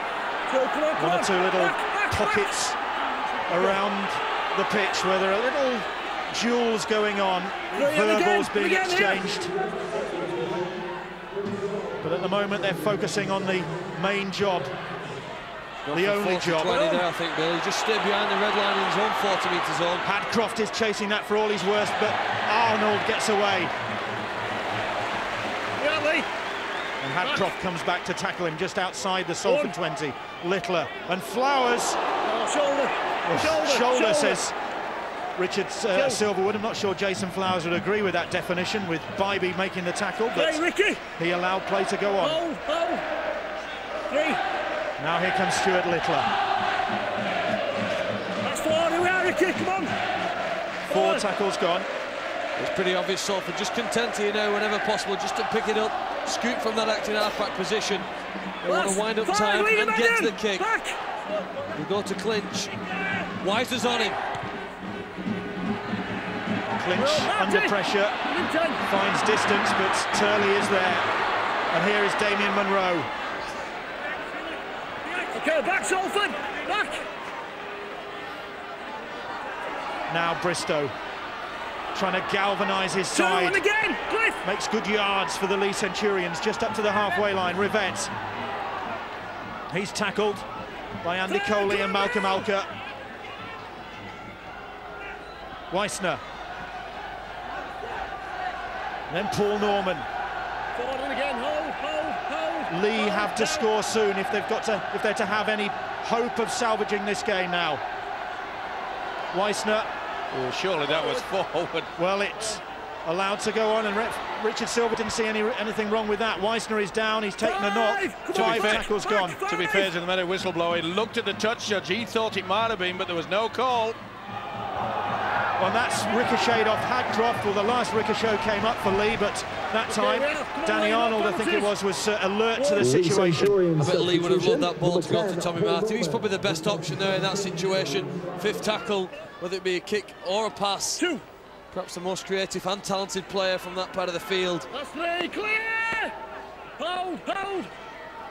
One or two little pockets around the pitch where there are little duels going on, verbals being exchanged. But at the moment they're focusing on the main job, the only job. 20 there, I think, Bill. He just stayed behind the red line in his own 40-metre zone. Hadcroft is chasing that for all he's worth, but Arnold gets away. And Hadcroft comes back to tackle him just outside the Salford 20. Littler and Flowers. Shoulder, says Richard Silverwood. I'm not sure Jason Flowers would agree with that definition, with Bybee making the tackle, but he allowed play to go on. Now here comes Stuart Littler. That's 4, Ricky, come on. 4 tackles gone. It's pretty obvious Salford just content here now, whenever possible, just to pick it up, scoot from that acting half-back position. They want to wind up time and get to the kick. We go to clinch. Weiser's on him. Clinch under pressure, finds distance, but Turley is there. And here is Damien Munro. Okay, back Salford, back. Now Bristow, trying to galvanise his side. Again, Cliff. Makes good yards for the Leigh Centurions, just up to the halfway line. Rivette. He's tackled by Andy Coley and Malcolm Alker. Weissner. Then Paul Norman. Forward again, hold. Leigh have to score soon if they're to have any hope of salvaging this game now. Weissner. Oh, surely that was forward. Well, it's allowed to go on, and Richard Silver didn't see anything wrong with that. Weissner is down, he's taken a knock. 5 tackles gone. To be fair to the medical whistleblower, he looked at the touch judge, he thought it might have been, but there was no call. Well, that's ricocheted off Hadcroft. Well, the last ricochet came up for Leigh, but that time Danny Arnold, I think it was alert to the situation. I bet Leigh would have loved that ball to go to Tommy Martin. He's probably the best option there in that situation. 5th tackle, whether it be a kick or a pass. Perhaps the most creative and talented player from that part of the field. That's Leigh, clear! Hold!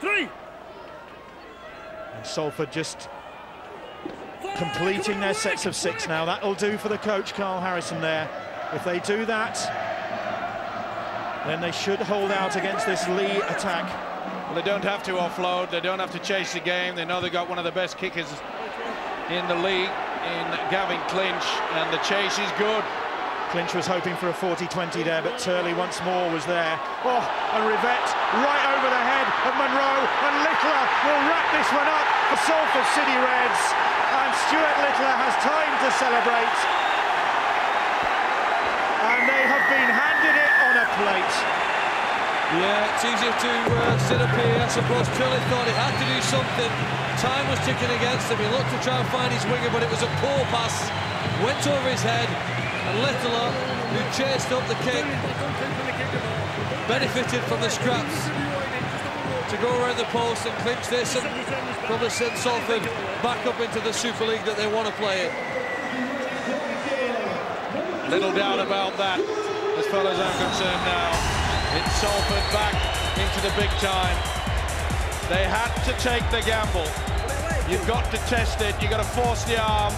3! And Salford just completing their sets of 6 now. That'll do for the coach, Carl Harrison, there. If they do that, then they should hold out against this Leigh attack. Well, they don't have to offload, they don't have to chase the game. They know they've got one of the best kickers in the league, in Gavin Clinch, and the chase is good. Clinch was hoping for a 40-20 there, but Turley once more was there. Oh, and Rivette right over the head of Monroe, and Littler will wrap this one up for Salford City Reds, and Stuart Littler has time to celebrate. And they have been handed it on a plate. Yeah, it's easier to sit up here. I suppose Turley thought he had to do something. Time was ticking against him. He looked to try and find his winger, but it was a poor pass. Went over his head, and Littler, who chased up the kick, benefited from the scraps to go around the post and clinch this and probably send Salford back up into the Super League that they want to play in. Little doubt about that, as far as I'm concerned now. It's Salford back into the big time. They had to take the gamble. You've got to test it, you've got to force the arm.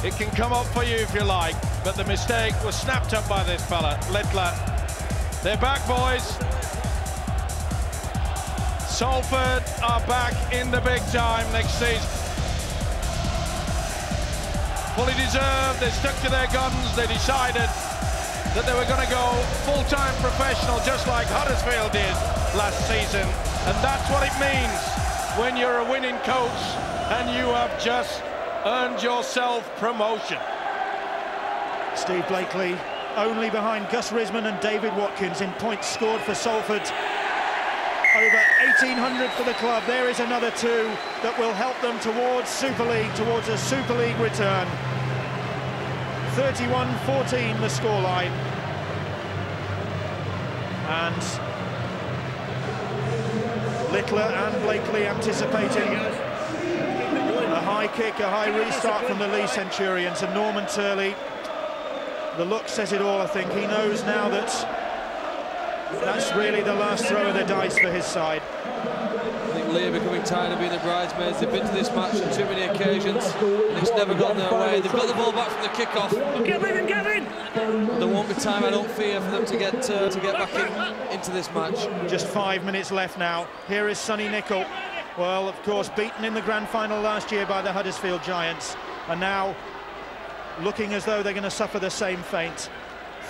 It can come up for you if you like, but the mistake was snapped up by this fella, Littler. They're back, boys. Salford are back in the big time next season. Fully deserved, they stuck to their guns, they decided that they were going to go full-time professional, just like Huddersfield did last season. And that's what it means when you're a winning coach and you have just earned yourself promotion. Steve Blakely only behind Gus Risman and David Watkins in points scored for Salford. Over 1,800 for the club. There is another 2 that will help them towards Super League, towards a Super League return. 31-14 the scoreline. And Littler and Blakely anticipating a high kick, a high restart from the Leigh Centurions, and Norman Turley, the look says it all, I think. He knows now that that's really the last throw of the dice for his side. I think Leigh are becoming tired of being the bridesmaids. They've been to this match on too many occasions, and it's never gone their way. They've got the ball back from the kick-off. Get in! There won't be time, I don't fear, for them to get back into this match. Just 5 minutes left now. Here is Sonny Nicol. Well, of course, beaten in the grand final last year by the Huddersfield Giants, and now looking as though they're going to suffer the same fate.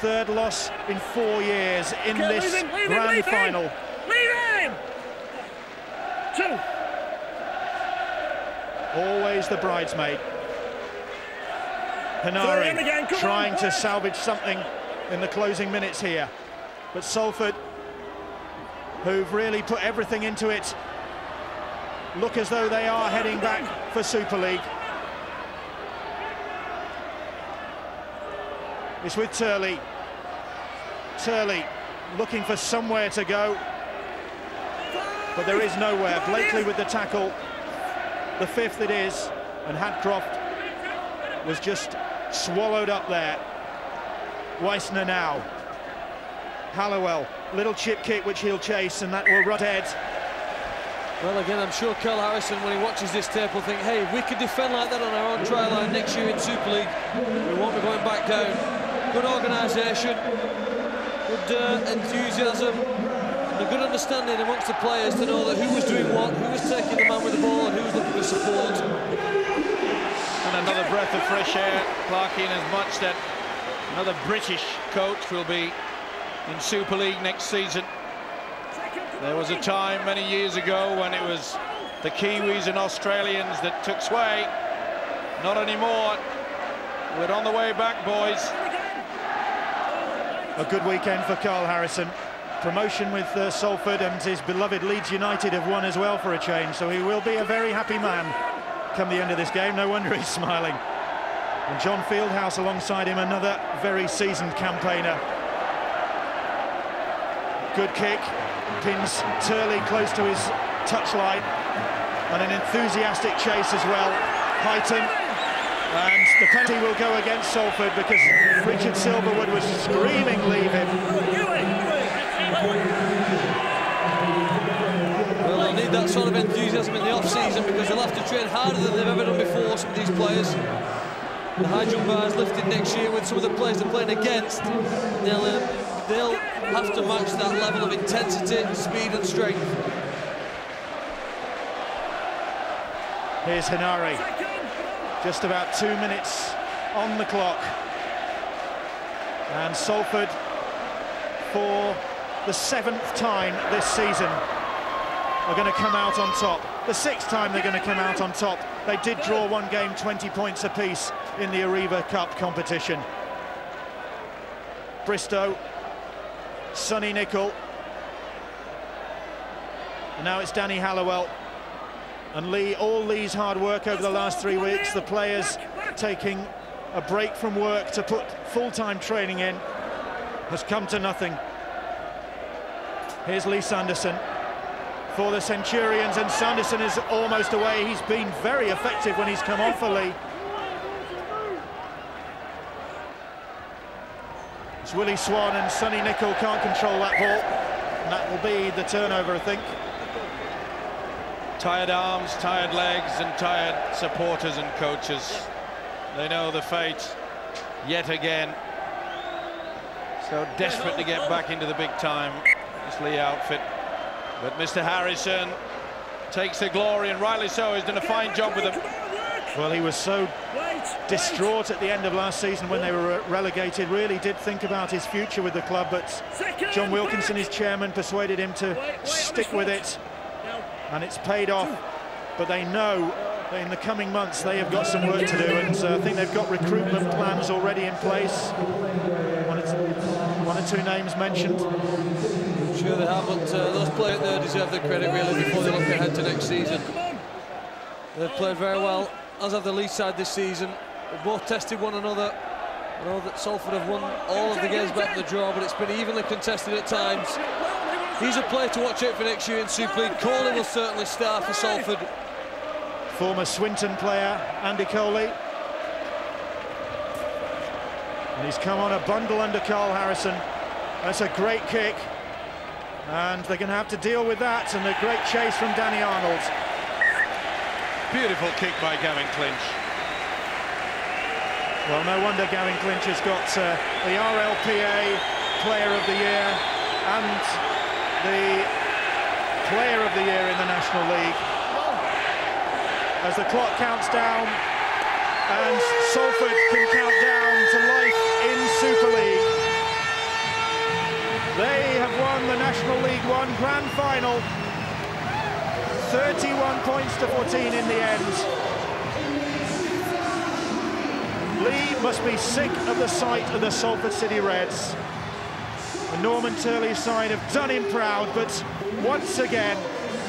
3rd loss in 4 years in this grand final. Leave him! 2. Always the bridesmaid. Hanari trying to salvage something in the closing minutes here. But Salford, who've really put everything into it, look as though they are heading back for Super League. It's with Turley. Turley looking for somewhere to go, but there is nowhere. Blakely with the tackle, the 5th it is, and Hadcroft was just swallowed up there. Weissner now. Halliwell, little chip kick which he'll chase, and that will run dead. Well, again, I'm sure Carl Harrison, when he watches this tape, will think, hey, we could defend like that on our own try line next year in Super League. We won't be going back down. Good organisation, good enthusiasm, and a good understanding amongst the players to know that who was doing what, who was taking the man with the ball, and who was looking for support. And another breath of fresh air, Clarkey, in as much that another British coach will be in Super League next season. There was a time many years ago when it was the Kiwis and Australians that took sway. Not anymore. We're on the way back, boys. A good weekend for Carl Harrison. Promotion with Salford, and his beloved Leeds United have won as well for a change, so he will be a very happy man come the end of this game. No wonder he's smiling. And John Fieldhouse alongside him, another very seasoned campaigner. Good kick, pins Turley close to his touchline, and an enthusiastic chase as well. Highton, and the penalty will go against Salford because Richard Silverwood was screaming, leave him. need that sort of enthusiasm in the off-season, because they'll have to train harder than they've ever done before, some of these players. The high jump bar is lifted next year with some of the players they're playing against. They'll have to match that level of intensity, speed and strength. Here's Hinari. Just about 2 minutes on the clock. And Salford, for the 7th time this season, are going to come out on top. The 6th time they're going to come out on top. They did draw one game 20 points apiece in the Arriva Cup competition. Bristow, Sonny Nicol, and now it's Danny Halliwell. And Leigh, all Leigh's hard work over the last 3 weeks, the players taking a break from work to put full-time training in, has come to nothing. Here's Leigh Sanderson for the Centurions, and Sanderson is almost away. He's been very effective when he's come on for Leigh. It's Willie Swan, and Sonny Nicol can't control that ball, and that will be the turnover, I think. Tired arms, tired legs and tired supporters and coaches. They know the fate yet again. So desperate to get back into the big time, this Leigh outfit. But Mr. Harrison takes the glory, and rightly so. He's done a fine job with them. Well, he was so distraught at the end of last season when they were relegated, really did think about his future with the club, but John Wilkinson, his chairman, persuaded him to stick with it, and it's paid off. But they know that in the coming months they have got some work to do, and I think they've got recruitment plans already in place. One or two names mentioned. I'm sure they have, but those players there deserve the credit really before they look ahead to next season. They've played very well, as have the Leigh side this season. They've both tested one another. I know that Salford have won all of the games back to the draw, but it's been evenly contested at times. He's a player to watch out for next year in Super League. Coley will certainly start for Salford. Former Swinton player, Andy Coley. And he's come on a bundle under Carl Harrison. That's a great kick. And they're going to have to deal with that, and a great chase from Danny Arnold. Beautiful kick by Gavin Clinch. Well, no wonder Gavin Clinch has got the RLPA Player of the Year and the Player of the Year in the National League. As the clock counts down, and Salford can count down to life in Super League. They have won the National League One Grand Final. 31 points to 14 in the end. Leigh must be sick of the sight of the Salford City Reds. The Norman Turley side have done him proud, but once again,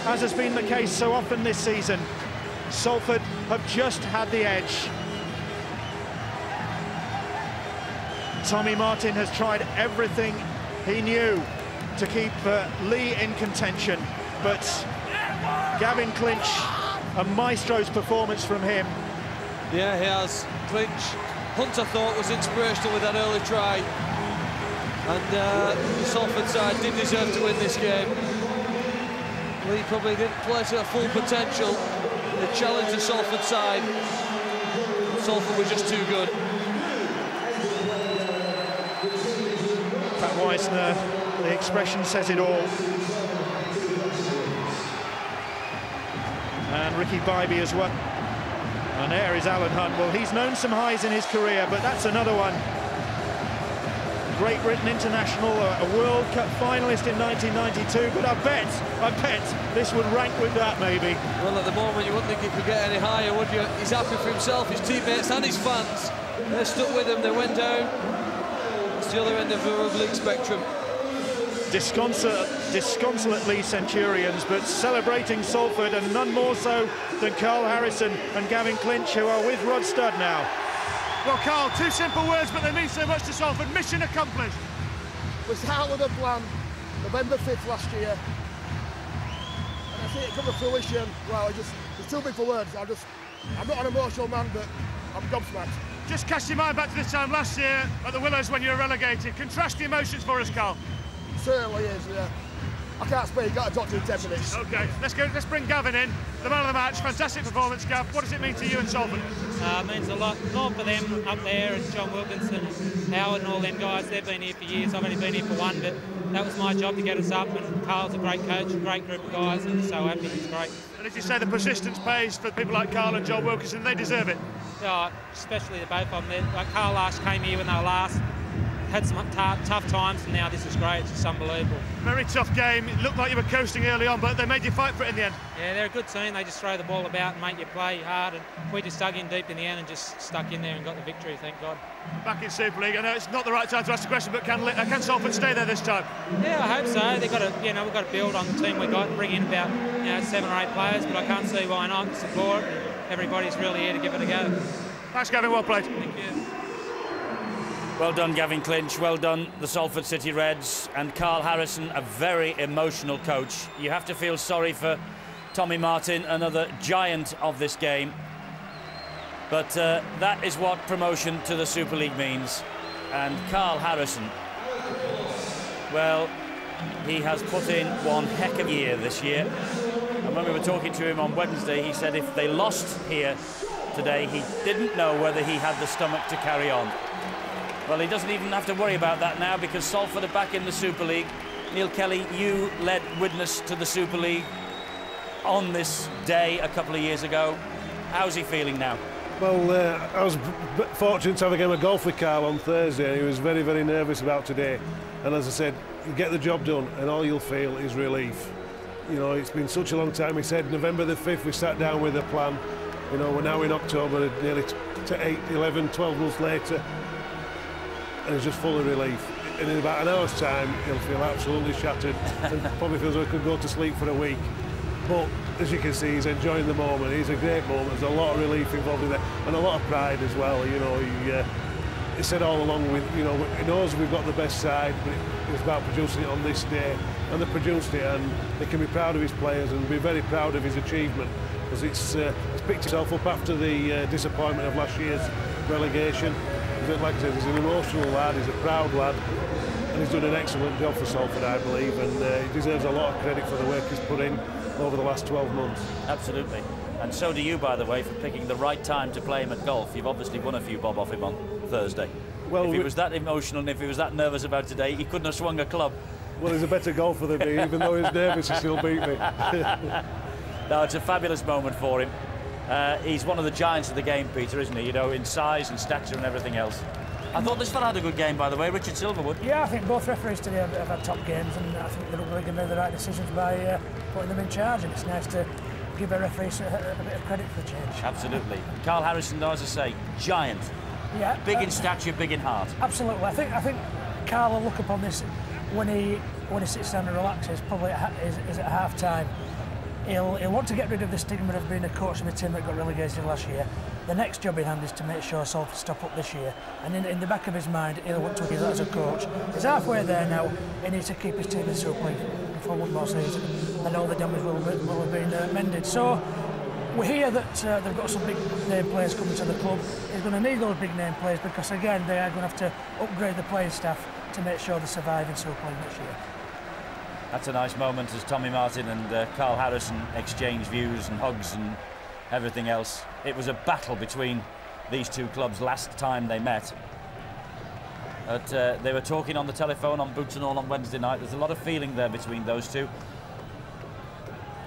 as has been the case so often this season, Salford have just had the edge. Tommy Martin has tried everything he knew to keep Leigh in contention, but Gavin Clinch, a maestro's performance from him. Yeah, he has. Clinch, Hunter thought was inspirational with that early try, and the Salford side did deserve to win this game. Leigh probably didn't play to their full potential. They challenged the Salford side. Salford were just too good. Pat Weissner, the expression says it all. And Ricky Bybee as well. And there is Alan Hunt. Well, he's known some highs in his career, but that's another one. Great Britain international, a World Cup finalist in 1992, but I bet this would rank with that, maybe. Well, at the moment, you wouldn't think he could get any higher, would you? He's happy for himself, his teammates and his fans. They stuck with him, they went down. It's the other end of the rugby league spectrum. Disconsolate Leigh Centurions, but celebrating Salford, and none more so than Carl Harrison and Gavin Clinch, who are with Rod Studd now. Well, Carl, two simple words, but they mean so much to Salford. Mission accomplished. We started with a plan November 5th last year, and I see it come to fruition. Well, it's too big for words. I'm not an emotional man, but I'm gobsmacked. Just cast your mind back to this time last year at the Willows when you were relegated. Contrast the emotions for us, Carl. Certainly is, yeah. I can't speak, got to talk to you in 10 minutes. OK, let's bring Gavin in, the man of the match. Fantastic performance, Gav. What does it mean to you and Salford? It means a lot for them up there, and John Wilkinson, Howard and all them guys. They've been here for years. I've only been here for one, but that was my job to get us up, and Carl's a great coach, a great group of guys, and so happy. It's great. And as you say, the persistence pays for people like Carl and John Wilkinson. They deserve it. Yeah, especially the both of them. Like Carl last came here when they were last, had some tough times, and now this is great. It's just unbelievable. Very tough game. It looked like you were coasting early on, but they made you fight for it in the end. Yeah, they're a good team. They just throw the ball about and make you play hard, and we just dug in deep in the end and just stuck in there and got the victory, thank God. Back in Super League, I know it's not the right time to ask the question, but can Salford stay there this time? Yeah, I hope so. They've got to, we've got to build on the team we got and bring in about 7 or 8 players, but I can't see why not. Support, and everybody's really here to give it a go. Thanks, Gavin. Well played. Thank you. Well done, Gavin Clinch. Well done, the Salford City Reds. And Carl Harrison, a very emotional coach. You have to feel sorry for Tommy Martin, another giant of this game. But that is what promotion to the Super League means. And Carl Harrison, well, he has put in one heck of a year this year. And when we were talking to him on Wednesday, he said if they lost here today, he didn't know whether he had the stomach to carry on. Well, he doesn't even have to worry about that now, because Salford are back in the Super League. Neil Kelly, you led witness to the Super League on this day a couple of years ago. How's he feeling now? Well, I was fortunate to have a game of golf with Carl on Thursday, and he was very, very nervous about today. And as I said, you get the job done, and all you'll feel is relief. You know, it's been such a long time. He said November the 5th we sat down with a plan. You know, we're now in October, nearly 8, 11, 12 months later. And he's just full of relief. And in about an hour's time, he'll feel absolutely shattered and probably feels like he could go to sleep for a week. But as you can see, he's enjoying the moment. It's a great moment. There's a lot of relief involved in there, and a lot of pride as well. You know, he said all along, he knows we've got the best side, but it was about producing it on this day, and they produced it, and they can be proud of his players and be very proud of his achievement, because it's picked itself up after the disappointment of last year's relegation. Like I said, he's an emotional lad, he's a proud lad, and he's done an excellent job for Salford, I believe, and he deserves a lot of credit for the work he's put in over the last 12 months. Absolutely. And so do you, by the way, for picking the right time to play him at golf. You've obviously won a few bob off him on Thursday. Well, if he was that emotional and if he was that nervous about today, he couldn't have swung a club. Well, he's a better golfer than me. Even though he's nervous, he still beat me. No, it's a fabulous moment for him. He's one of the giants of the game, Peter, isn't he? You know, in size and stature and everything else. I thought this fella had a good game, by the way, Richard Silverwood. Yeah, I think both referees today have had top games, and I think they're really going to make the right decisions by putting them in charge, and it's nice to give a referee a bit of credit for the change. Absolutely. Carl Harrison, as I say, giant. Yeah. Big in stature, big in heart. Absolutely. I think Carl will look upon this when he sits down and relaxes, probably is at half time. He'll want to get rid of the stigma of being a coach of a team that got relegated last year. The next job in hand is to make sure Salford stop up this year. And in the back of his mind, he'll want to do that as a coach. He's halfway there now. He needs to keep his team in Super League for one more season. And all the damage will have been mended. So we hear that they've got some big name players coming to the club. He's going to need those big name players, because again, they are going to have to upgrade the playing staff to make sure they survive in Super League next year. That's a nice moment as Tommy Martin and Carl Harrison exchange views and hugs and everything else. It was a battle between these two clubs last time they met. But they were talking on the telephone on Boots and All on Wednesday night. There's a lot of feeling there between those two.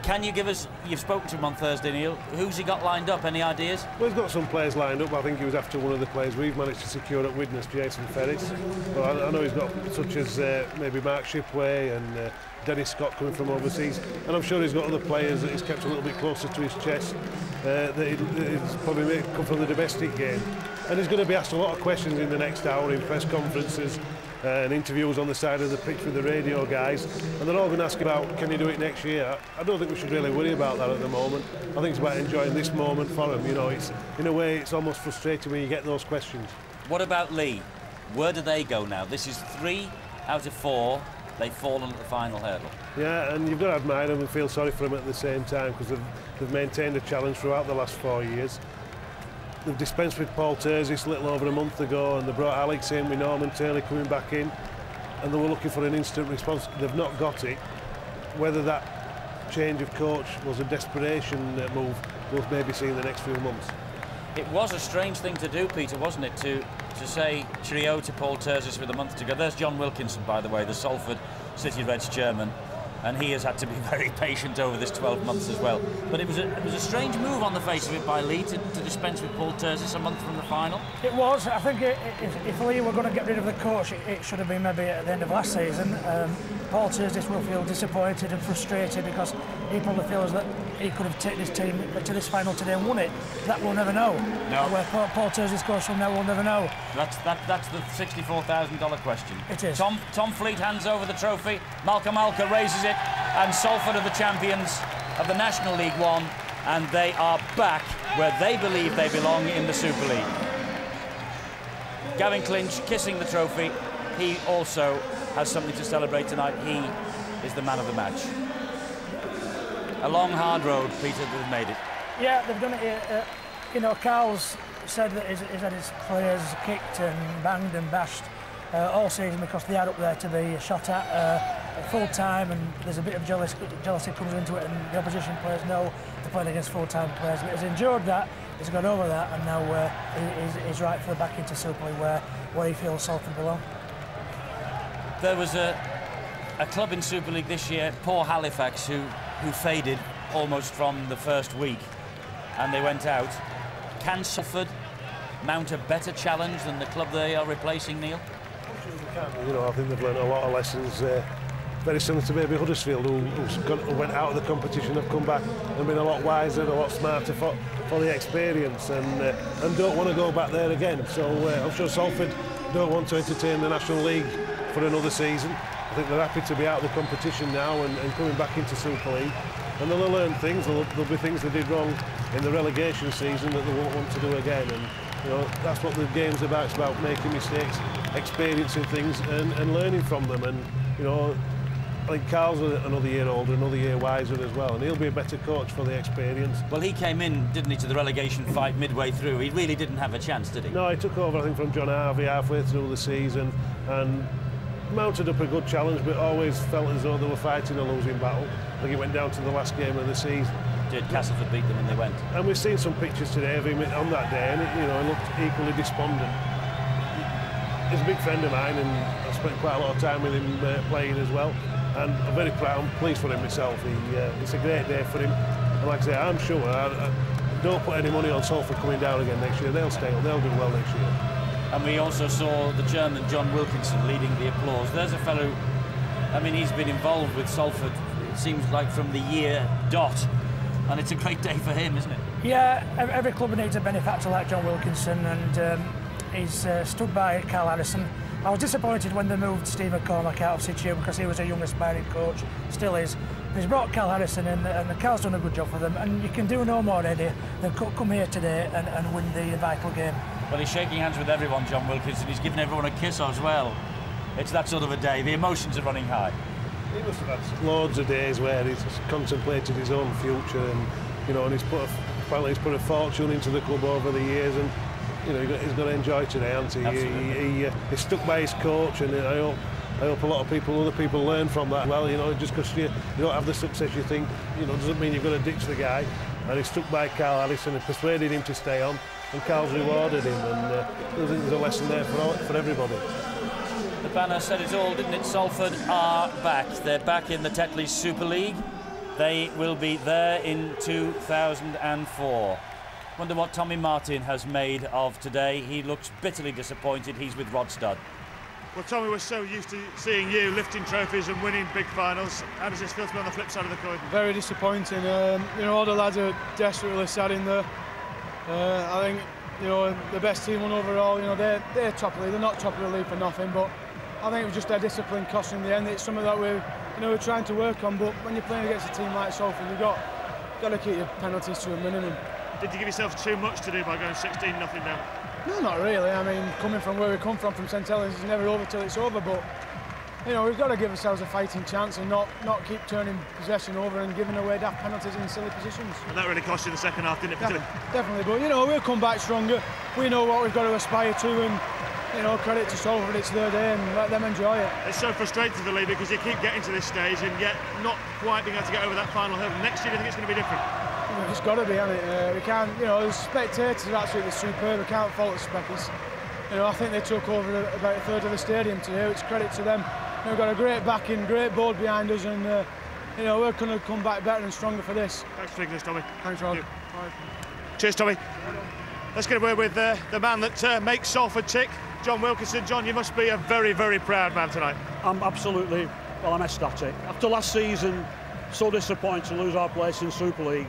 Can you give us, you've spoken to him on Thursday, Neil, who's he got lined up? Any ideas? Well, he's got some players lined up. I think he was after one of the players we've managed to secure at Widnes, Jason Ferris. But I know he's got such as maybe Mark Shipway and Dennis Scott coming from overseas, and I'm sure he's got other players that he's kept a little bit closer to his chest that he's probably come from the domestic game, and he's going to be asked a lot of questions in the next hour in press conferences and interviews on the side of the pitch with the radio guys, and they're all going to ask about, can you do it next year? I don't think we should really worry about that at the moment. I think it's about enjoying this moment for him. You know, it's in a way it's almost frustrating when you get those questions. What about Leigh? Where do they go now? This is 3 out of 4. They've fallen at the final hurdle. Yeah, and you've got to admire them and feel sorry for them at the same time, because they've maintained a challenge throughout the last 4 years. They've dispensed with Paul Terzic a little over a month ago, and they brought Alex in with Norman Taylor coming back in, and they were looking for an instant response. They've not got it, whether that change of coach was a desperation move, we'll maybe see in the next few months. It was a strange thing to do, Peter, wasn't it, to say cheerio to Paul Terzic with a month to go. There's John Wilkinson, by the way, the Salford City Reds chairman, and he has had to be very patient over this 12 months as well. But it was a strange move on the face of it by Leigh to dispense with Paul Terzic a month from the final. It was. I think if Leigh were going to get rid of the coach, it should have been maybe at the end of last season. Paul Terzic will feel disappointed and frustrated because he probably feels that he could have taken his team to this final today and won it. That we'll never know. No. Where Paul Terzic goes from now, we'll never know. That's the $64,000 question. It is. Tom Fleet hands over the trophy. Malcolm Alka raises it, and Salford are the champions of the National League One, and they are back where they believe they belong in the Super League. Gavin Clinch kissing the trophy. He also has something to celebrate tonight. He is the man of the match. A long, hard road, Peter, they've made it. Yeah, they've done it. You know, Carl's said that he's had his players kicked and banged and bashed all season because they are up there to be shot at full-time, and there's a bit of jealousy comes into it, and the opposition players know they're playing against full-time players. But he's endured that, he's got over that, and now he's right for back into Super League where he feels Salford belong. There was a club in Super League this year, poor Halifax, who faded almost from the first week, and they went out. Can Salford mount a better challenge than the club they are replacing, Neil? You know, I think they've learned a lot of lessons. Very similar to maybe Huddersfield, who went out of the competition, have come back and been a lot wiser, a lot smarter for the experience, and don't want to go back there again. So I'm sure Salford don't want to entertain the National League for another season. I think they're happy to be out of the competition now and coming back into Super League. And they'll learn things. There'll be things they did wrong in the relegation season that they won't want to do again. And you know, that's what the game's about. It's about making mistakes, experiencing things, and learning from them. And you know, I think Carl's another year older, another year wiser as well, and he'll be a better coach for the experience. Well, he came in, didn't he, to the relegation fight midway through. He really didn't have a chance, did he? No, he took over, I think, from John Harvey halfway through the season, and mounted up a good challenge, but always felt as though they were fighting a losing battle. I think it went down to the last game of the season. Did Castleford beat them and they went? And we've seen some pictures today of him on that day, and he looked equally despondent. He's a big friend of mine, and I spent quite a lot of time with him playing as well. And I'm very proud and pleased for him myself. It's a great day for him. And like I say, I'm sure I don't put any money on Salford coming down again next year. They'll stay up. They'll do well next year. And we also saw the German John Wilkinson leading the applause. There's a fellow, I mean, he's been involved with Salford, it seems like from the year dot. And it's a great day for him, isn't it? Yeah, every club needs a benefactor like John Wilkinson, and he's stood by Carl Harrison. I was disappointed when they moved Steve McCormack out of situ because he was a young aspiring coach, still is. He's brought Carl Harrison in, and Carl's done a good job for them, and you can do no more, Eddie, than come here today and win the vital game. Well, he's shaking hands with everyone, John Wilkinson. He's giving everyone a kiss as well. It's that sort of a day. The emotions are running high. He must have had loads of days where he's contemplated his own future, and you know, and he's put a fortune into the club over the years, and you know, he's got to enjoy today, hasn't he? He's stuck by his coach, and I hope a lot of other people learn from that. Well, you know, just because you don't have the success you think, you know, doesn't mean you've got to ditch the guy. And he's stuck by Carl Harrison and persuaded him to stay on, and Carl's rewarded him, and I think there's a lesson there for everybody. The banner said it all, didn't it? Salford are back. They're back in the Tetley Super League. They will be there in 2004. Wonder what Tommy Martin has made of today. He looks bitterly disappointed. He's with Rod Studd. Well, Tommy, we're so used to seeing you lifting trophies and winning big finals. How does this feel to be on the flip side of the coin? Very disappointing. You know, all the lads are desperately sad in there. I think, you know, the best team won overall. You know, they're top of the league. They're not top of the league for nothing, but I think it was just their discipline cost in the end. It's something that we're trying to work on. But when you're playing against a team like Salford, you've got to keep your penalties to a minimum. Did you give yourself too much to do by going 16-0 down? No, not really. I mean, coming from where we come from St Helens, it's never over till it's over. But you know, we've got to give ourselves a fighting chance and not keep turning possession over and giving away daft penalties in silly positions. And that really cost you in the second half, didn't it? Definitely. But you know, we'll come back stronger. We know what we've got to aspire to, and you know, credit to Salford, it's their day and let them enjoy it. It's so frustrating for the Leigh because you keep getting to this stage and yet not quite being able to get over that final hurdle. Next year, I think it's going to be different. It's got to be, hasn't it? We can't, you know, the spectators are absolutely superb. We can't fault the Speckers. You know, I think they took over about a third of the stadium today. It's credit to them. You know, we've got a great backing, great board behind us, and you know, we're going to come back better and stronger for this. Thanks for taking this, Tommy. Thanks, Rod. Cheers, Tommy. Let's get away with the man that makes Salford tick, John Wilkinson. John, you must be a very, very proud man tonight. I'm absolutely, well, I'm ecstatic. After last season, so disappointed to lose our place in Super League.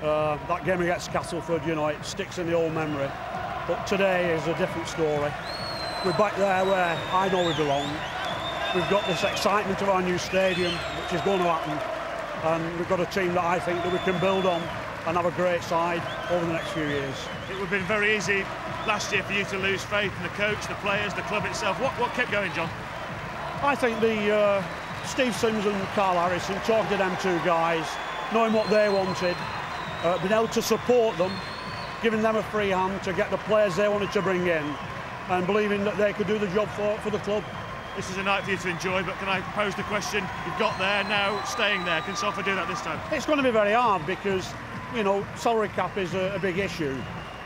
That game against Castleford, you know, it sticks in the old memory. But today is a different story. We're back there where I know we belong. We've got this excitement of our new stadium, which is going to happen. And we've got a team that I think that we can build on and have a great side over the next few years. It would have been very easy last year for you to lose faith in the coach, the players, the club itself. What kept going, John? I think the Steve Sims and Carl Harrison, talking to them two guys, knowing what they wanted, being able to support them, giving them a free hand to get the players they wanted to bring in, and believing that they could do the job for the club. This is a night for you to enjoy, but can I pose the question? You've got there, now staying there. Can Salford do that this time? It's going to be very hard because, you know, salary cap is a big issue,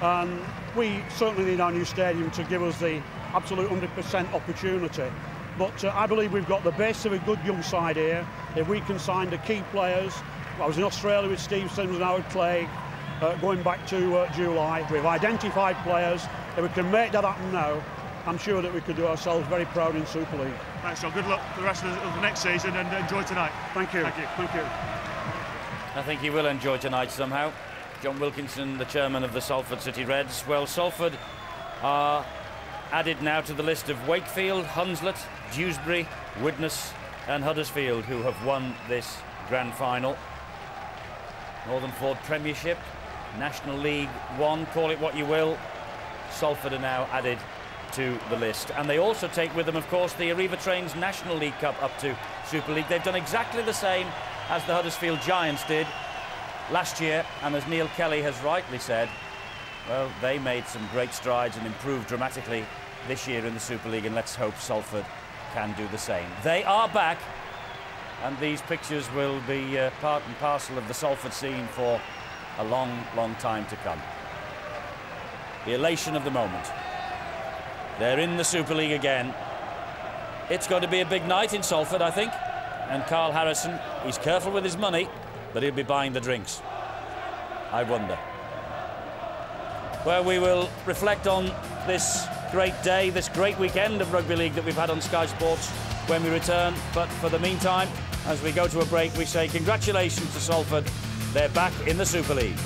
and we certainly need our new stadium to give us the absolute 100% opportunity. But I believe we've got the base of a good young side here. If we can sign the key players, I was in Australia with Steve Sims and Howard Clegg, going back to July. We've identified players. If we can make that happen now, I'm sure that we could do ourselves very proud in Super League. Thanks, John. Good luck for the rest of the next season and enjoy tonight. Thank you. Thank you. Thank you. I think he will enjoy tonight somehow. John Wilkinson, the chairman of the Salford City Reds. Well, Salford are added now to the list of Wakefield, Hunslet, Dewsbury, Widnes and Huddersfield, who have won this grand final. Northern Ford Premiership, National League One, call it what you will. Salford are now added to the list, and they also take with them, of course, the Arriva Trains National League Cup up to Super League. They've done exactly the same as the Huddersfield Giants did last year, and as Neil Kelly has rightly said, well, they made some great strides and improved dramatically this year in the Super League, and let's hope Salford can do the same. They are back, and these pictures will be part and parcel of the Salford scene for a long, long time to come. The elation of the moment. They're in the Super League again. It's going to be a big night in Salford, I think. And Carl Harrison, he's careful with his money, but he'll be buying the drinks. I wonder. Well, we will reflect on this great day, this great weekend of rugby league that we've had on Sky Sports when we return. But for the meantime, as we go to a break, we say congratulations to Salford. They're back in the Super League.